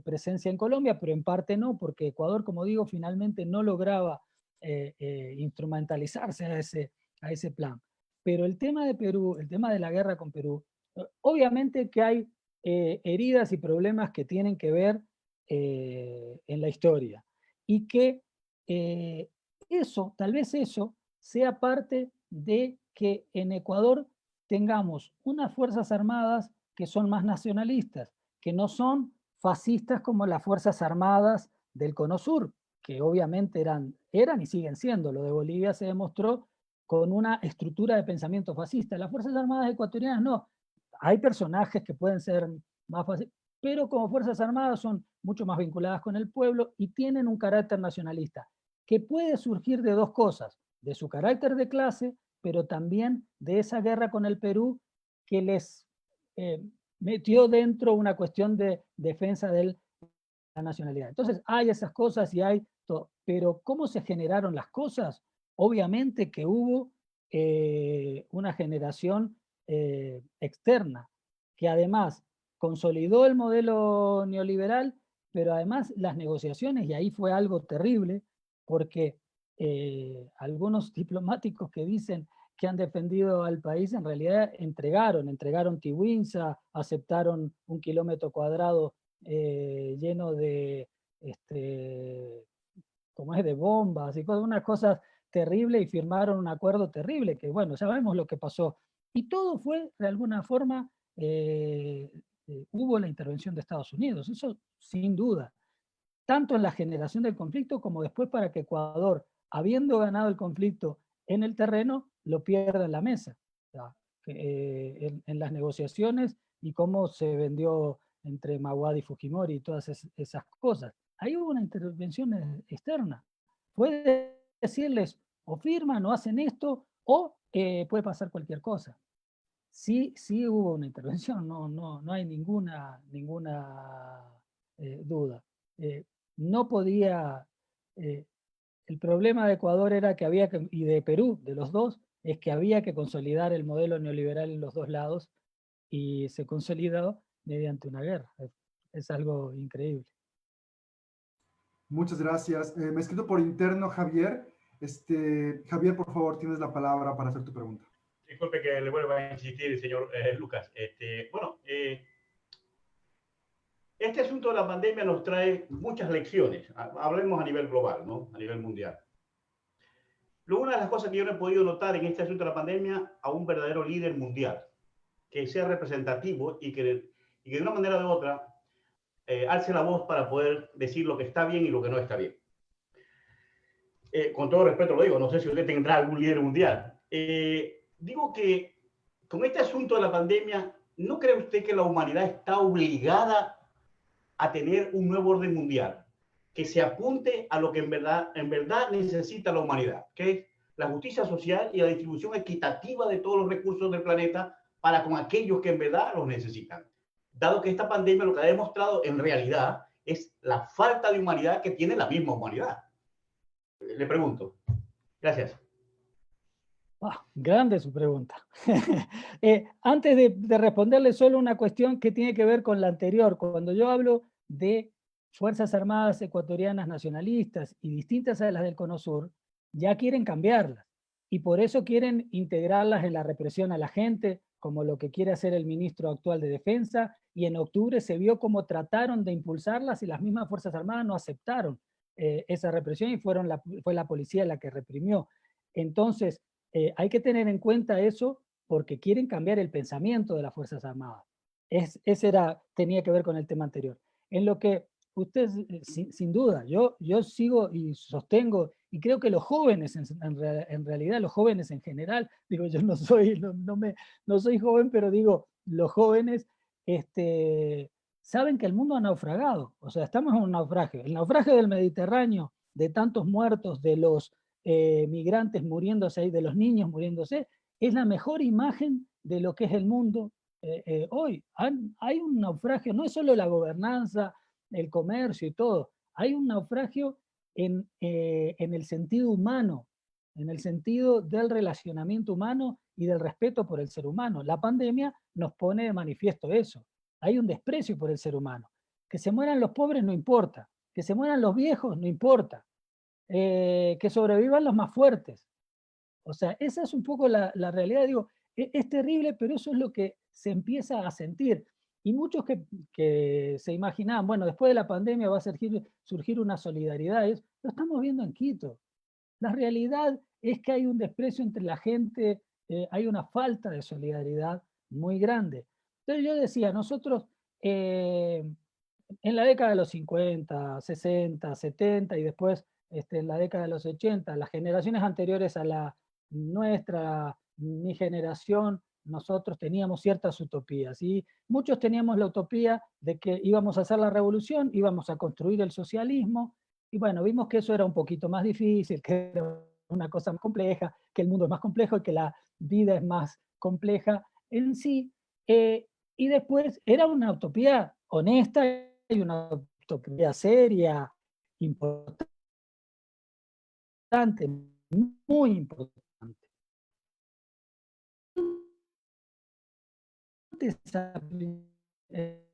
presencia en Colombia, pero en parte no, porque Ecuador, como digo, finalmente no lograba instrumentalizarse a ese plan. Pero el tema de Perú, el tema de la guerra con Perú, obviamente que hay heridas y problemas que tienen que ver en la historia, y que tal vez eso sea parte de que en Ecuador tengamos unas fuerzas armadas que son más nacionalistas, que no son fascistas como las Fuerzas Armadas del Cono Sur, que obviamente eran y siguen siendo. Lo de Bolivia se demostró con una estructura de pensamiento fascista. Las Fuerzas Armadas ecuatorianas no. Hay personajes que pueden ser más fascistas, pero como Fuerzas Armadas son mucho más vinculadas con el pueblo y tienen un carácter nacionalista, que puede surgir de dos cosas, de su carácter de clase, pero también de esa guerra con el Perú que les metió dentro una cuestión de defensa de la nacionalidad. Entonces hay esas cosas y hay todo, pero ¿cómo se generaron las cosas? Obviamente que hubo una generación externa, que además consolidó el modelo neoliberal, pero además las negociaciones, y ahí fue algo terrible, porque algunos diplomáticos que dicen que han defendido al país en realidad entregaron Tiwinsa, aceptaron 1 kilómetro cuadrado lleno de, como es, de bombas y unas cosas terribles, y firmaron un acuerdo terrible, que bueno, sabemos lo que pasó. Y todo fue, de alguna forma, hubo la intervención de Estados Unidos, eso sin duda, tanto en la generación del conflicto como después para que Ecuador, habiendo ganado el conflicto en el terreno, lo pierda en la mesa, o sea, en las negociaciones y cómo se vendió entre Maguad y Fujimori y todas esas cosas. Ahí hubo una intervención externa. Puede decirles o firman o hacen esto o puede pasar cualquier cosa. Sí, sí hubo una intervención, no hay ninguna duda. No podía, el problema de Ecuador era que había que, y de Perú, de los dos, es que había que consolidar el modelo neoliberal en los dos lados, y se consolidó mediante una guerra. Es algo increíble. Muchas gracias. Me ha escrito por interno Javier. Javier, por favor, tienes la palabra para hacer tu pregunta. Disculpe que le vuelva a insistir, señor Lucas. Este asunto de la pandemia nos trae muchas lecciones. Hablemos a nivel global, ¿no? A nivel mundial. Una de las cosas que yo no he podido notar en este asunto de la pandemia, a un verdadero líder mundial, que sea representativo y que de una manera u otra alce la voz para poder decir lo que está bien y lo que no está bien. Con todo respeto lo digo, no sé si usted tendrá algún líder mundial. Digo que con este asunto de la pandemia, ¿no cree usted que la humanidad está obligada a tener un nuevo orden mundial que se apunte a lo que en verdad necesita la humanidad, que es la justicia social y la distribución equitativa de todos los recursos del planeta para con aquellos que en verdad los necesitan? Dado que esta pandemia lo que ha demostrado en realidad es la falta de humanidad que tiene la misma humanidad. Le pregunto. Gracias. Grande su pregunta. Antes de responderle, solo una cuestión que tiene que ver con la anterior. Cuando yo hablo de Fuerzas Armadas ecuatorianas nacionalistas y distintas a las del Cono Sur, ya quieren cambiarlas. Y por eso quieren integrarlas en la represión a la gente, como lo que quiere hacer el ministro actual de Defensa. Y en octubre se vio cómo trataron de impulsarlas y las mismas Fuerzas Armadas no aceptaron esa represión y fue la policía la que reprimió. Entonces, hay que tener en cuenta eso porque quieren cambiar el pensamiento de las Fuerzas Armadas. Tenía que ver con el tema anterior. En lo que usted, sin duda, yo sigo y sostengo, y creo que los jóvenes, en realidad los jóvenes en general, digo, yo no soy joven, pero digo, los jóvenes saben que el mundo ha naufragado, o sea, estamos en un naufragio. El naufragio del Mediterráneo, de tantos muertos, de los migrantes muriéndose ahí, de los niños muriéndose, es la mejor imagen de lo que es el mundo hoy. Hay un naufragio, no es solo la gobernanza, el comercio y todo, hay un naufragio en el sentido humano, en el sentido del relacionamiento humano y del respeto por el ser humano. La pandemia nos pone de manifiesto eso. Hay un desprecio por el ser humano. Que se mueran los pobres no importa, que se mueran los viejos no importa, que sobrevivan los más fuertes. O sea, esa es un poco la realidad. Digo, es terrible, pero eso es lo que se empieza a sentir. Y muchos que se imaginaban, bueno, después de la pandemia va a surgir una solidaridad, lo estamos viendo en Quito. La realidad es que hay un desprecio entre la gente, hay una falta de solidaridad muy grande. Entonces yo decía, nosotros en la década de los 50, 60, 70 y después en la década de los 80, las generaciones anteriores a la nuestra, mi generación, nosotros teníamos ciertas utopías y muchos teníamos la utopía de que íbamos a hacer la revolución, íbamos a construir el socialismo y bueno, vimos que eso era un poquito más difícil, que era una cosa más compleja, que el mundo es más complejo y que la vida es más compleja en sí. Y después era una utopía honesta y una utopía seria, importante, muy importante.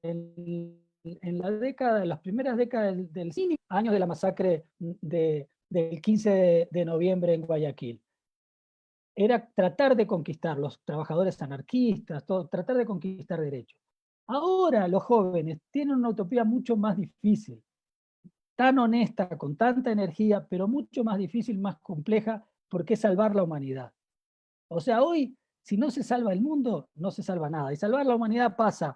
En la década, en las primeras décadas del años de la masacre del 15 de noviembre en Guayaquil. Era tratar de conquistar los trabajadores anarquistas, tratar de conquistar derechos. Ahora los jóvenes tienen una utopía mucho más difícil, tan honesta, con tanta energía, pero mucho más difícil, más compleja, porque es salvar la humanidad. O sea, hoy, si no se salva el mundo, no se salva nada. Y salvar la humanidad pasa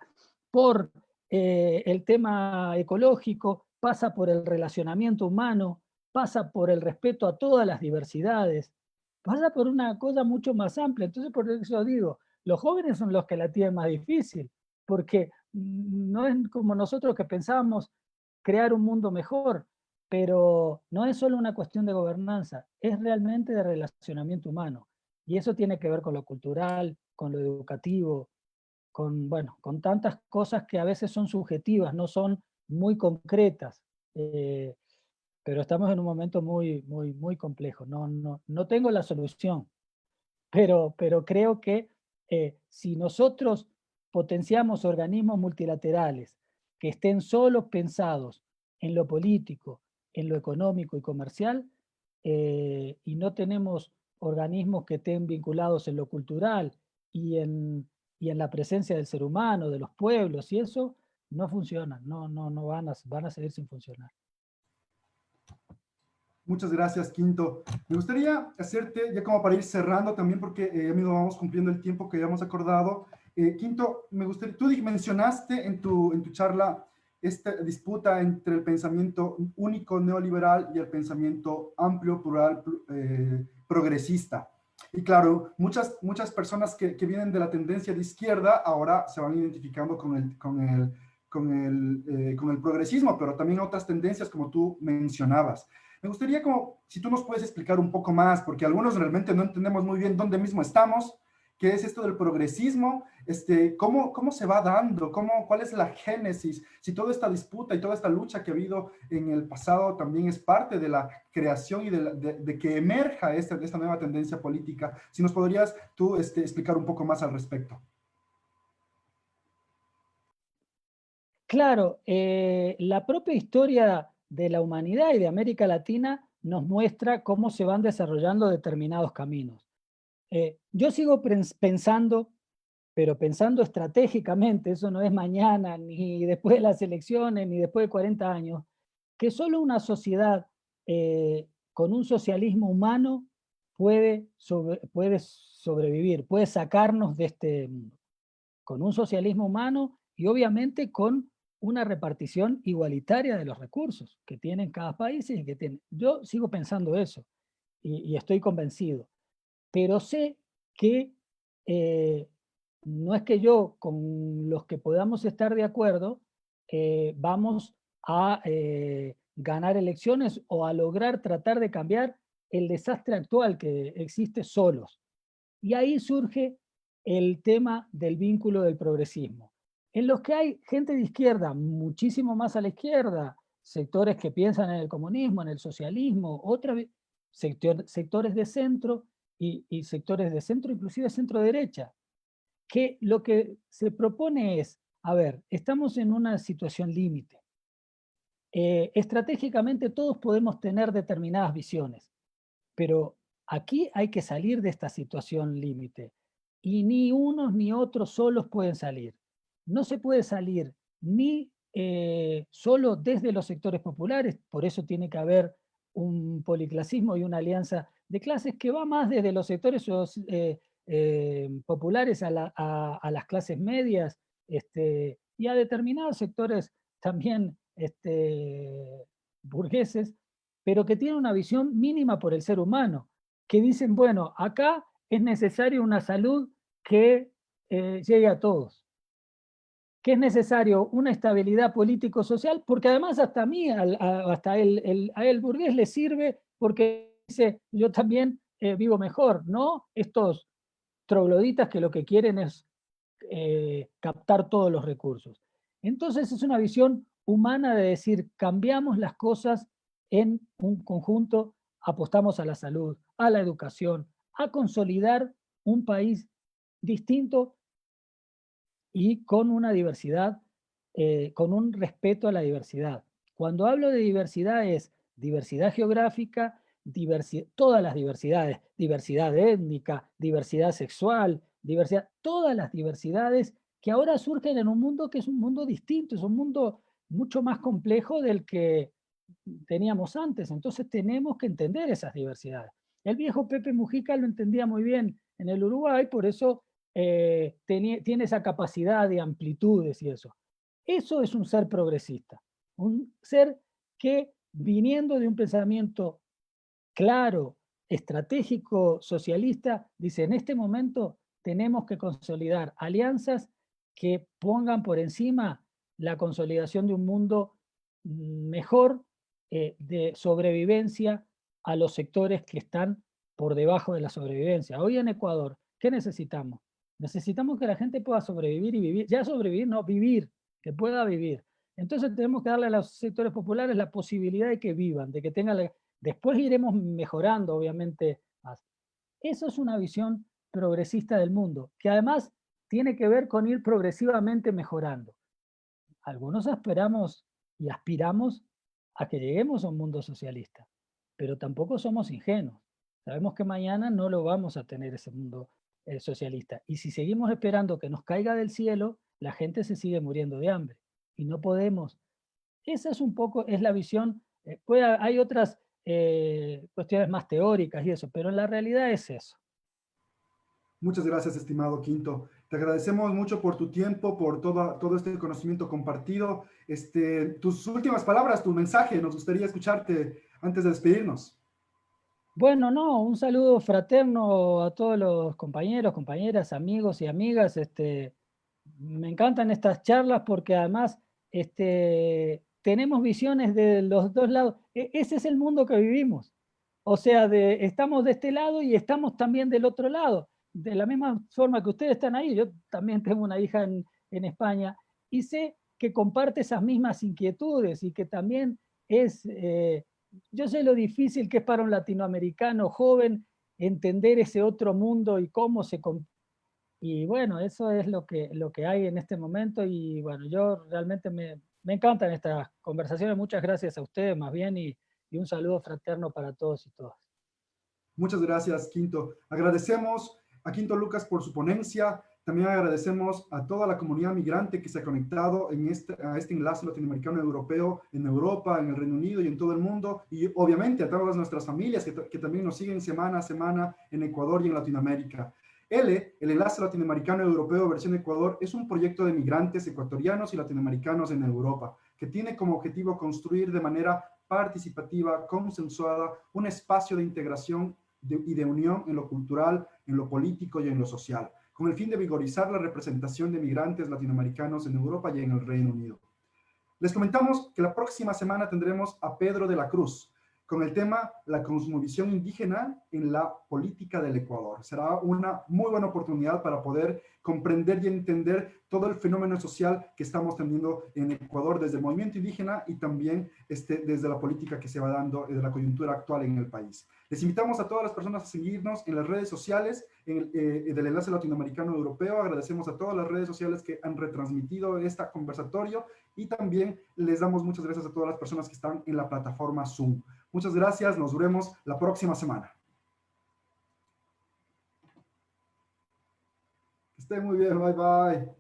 por el tema ecológico, pasa por el relacionamiento humano, pasa por el respeto a todas las diversidades, pasa por una cosa mucho más amplia. Entonces, por eso digo, los jóvenes son los que la tienen más difícil, porque no es como nosotros que pensábamos crear un mundo mejor, pero no es solo una cuestión de gobernanza, es realmente de relacionamiento humano. Y eso tiene que ver con lo cultural, con lo educativo, con, bueno, con tantas cosas que a veces son subjetivas, no son muy concretas. Pero estamos en un momento muy complejo. No tengo la solución, pero creo que si nosotros potenciamos organismos multilaterales que estén solo pensados en lo político, en lo económico y comercial, y no tenemos organismos que estén vinculados en lo cultural y en la presencia del ser humano, de los pueblos, y eso no funciona, no van a seguir sin funcionar. Muchas gracias, Quinto. Me gustaría hacerte, ya como para ir cerrando también, porque amigo, vamos cumpliendo el tiempo que habíamos acordado. Quinto, me gustaría, tú mencionaste en tu charla esta disputa entre el pensamiento único neoliberal y el pensamiento amplio, plural, progresista. Y claro, muchas personas que vienen de la tendencia de izquierda ahora se van identificando con el progresismo, pero también otras tendencias como tú mencionabas. Me gustaría como, si tú nos puedes explicar un poco más, porque algunos realmente no entendemos muy bien dónde mismo estamos, qué es esto del progresismo, cómo se va dando, cuál es la génesis, si toda esta disputa y toda esta lucha que ha habido en el pasado también es parte de la creación y de que emerja esta nueva tendencia política. Si nos podrías tú explicar un poco más al respecto. Claro, la propia historia de la humanidad y de América Latina nos muestra cómo se van desarrollando determinados caminos. Yo sigo pensando, pero pensando estratégicamente, eso no es mañana, ni después de las elecciones, ni después de 40 años, que solo una sociedad con un socialismo humano puede sobrevivir, puede sacarnos de este mundo. Con un socialismo humano y obviamente con una repartición igualitaria de los recursos que tienen cada país y que tienen. Yo sigo pensando eso y estoy convencido, pero sé que no es que yo con los que podamos estar de acuerdo vamos a ganar elecciones o a lograr tratar de cambiar el desastre actual que existe solos. Y ahí surge el tema del vínculo del progresismo, en los que hay gente de izquierda, muchísimo más a la izquierda, sectores que piensan en el comunismo, en el socialismo, sectores de centro y sectores de centro, inclusive centro derecha, que lo que se propone es, a ver, estamos en una situación límite. Estratégicamente todos podemos tener determinadas visiones, pero aquí hay que salir de esta situación límite y ni unos ni otros solos pueden salir. No se puede salir ni solo desde los sectores populares, por eso tiene que haber un policlasismo y una alianza de clases que va más desde los sectores populares a las clases medias y a determinados sectores también burgueses, pero que tienen una visión mínima por el ser humano, que dicen, bueno, acá es necesario una salud que llegue a todos, que es necesario una estabilidad político-social, porque además hasta a mí, hasta a él burgués le sirve, porque dice, yo también vivo mejor, ¿no? Estos trogloditas que lo que quieren es captar todos los recursos. Entonces es una visión humana de decir, cambiamos las cosas en un conjunto, apostamos a la salud, a la educación, a consolidar un país distinto y con una diversidad, con un respeto a la diversidad. Cuando hablo de diversidad es diversidad geográfica, todas las diversidades, diversidad étnica, diversidad sexual, diversidad, todas las diversidades que ahora surgen en un mundo que es un mundo distinto, es un mundo mucho más complejo del que teníamos antes. Entonces tenemos que entender esas diversidades. El viejo Pepe Mujica lo entendía muy bien en el Uruguay, por eso tiene esa capacidad de amplitudes y eso. Eso es un ser progresista, un ser que viniendo de un pensamiento claro, estratégico, socialista, dice, en este momento tenemos que consolidar alianzas que pongan por encima la consolidación de un mundo mejor de sobrevivencia a los sectores que están por debajo de la sobrevivencia. Hoy en Ecuador, ¿qué necesitamos? Necesitamos que la gente pueda sobrevivir y vivir, ya sobrevivir, no, vivir, que pueda vivir. Entonces tenemos que darle a los sectores populares la posibilidad de que vivan, de que tengan la... Después iremos mejorando, obviamente, más. Eso es una visión progresista del mundo, que además tiene que ver con ir progresivamente mejorando. Algunos esperamos y aspiramos a que lleguemos a un mundo socialista, pero tampoco somos ingenuos. Sabemos que mañana no lo vamos a tener ese mundo socialista. Y si seguimos esperando que nos caiga del cielo, la gente se sigue muriendo de hambre. Y no podemos. Esa es un poco, es la visión. Hay otras cuestiones más teóricas y eso, pero en la realidad es eso. Muchas gracias, estimado Quinto. Te agradecemos mucho por tu tiempo, por todo este conocimiento compartido. Tus últimas palabras, tu mensaje, nos gustaría escucharte antes de despedirnos. Bueno, no, un saludo fraterno a todos los compañeros, compañeras, amigos y amigas. Me encantan estas charlas porque además tenemos visiones de los dos lados. Ese es el mundo que vivimos. O sea, estamos de este lado y estamos también del otro lado. De la misma forma que ustedes están ahí, yo también tengo una hija en España y sé que comparte esas mismas inquietudes y que también es, yo sé lo difícil que es para un latinoamericano joven entender ese otro mundo y cómo se... Y bueno, eso es lo que hay en este momento y bueno, yo realmente me encantan estas conversaciones. Muchas gracias a ustedes más bien y un saludo fraterno para todos y todas. Muchas gracias, Quinto. Agradecemos a Quinto Lucas por su ponencia. También agradecemos a toda la comunidad migrante que se ha conectado a este enlace latinoamericano europeo en Europa, en el Reino Unido y en todo el mundo. Y obviamente a todas nuestras familias que también nos siguen semana a semana en Ecuador y en Latinoamérica. el Enlace Latinoamericano Europeo versión Ecuador, es un proyecto de migrantes ecuatorianos y latinoamericanos en Europa, que tiene como objetivo construir de manera participativa, consensuada, un espacio de integración y de unión en lo cultural, en lo político y en lo social, con el fin de vigorizar la representación de migrantes latinoamericanos en Europa y en el Reino Unido. Les comentamos que la próxima semana tendremos a Pedro de la Cruz, con el tema La cosmovisión indígena en la política del Ecuador. Será una muy buena oportunidad para poder comprender y entender todo el fenómeno social que estamos teniendo en Ecuador desde el movimiento indígena y también desde la política que se va dando, desde la coyuntura actual en el país. Les invitamos a todas las personas a seguirnos en las redes sociales del Enlace Latinoamericano Europeo. Agradecemos a todas las redes sociales que han retransmitido este conversatorio y también les damos muchas gracias a todas las personas que están en la plataforma Zoom. Muchas gracias, nos veremos la próxima semana. Que estén muy bien, bye bye.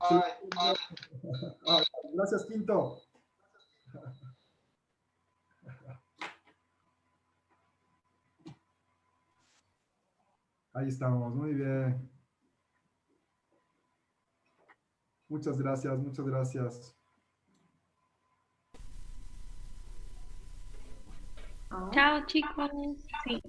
Gracias, Quinto. Ahí estamos, muy bien. Muchas gracias, muchas gracias. Chao, chicos. Sí.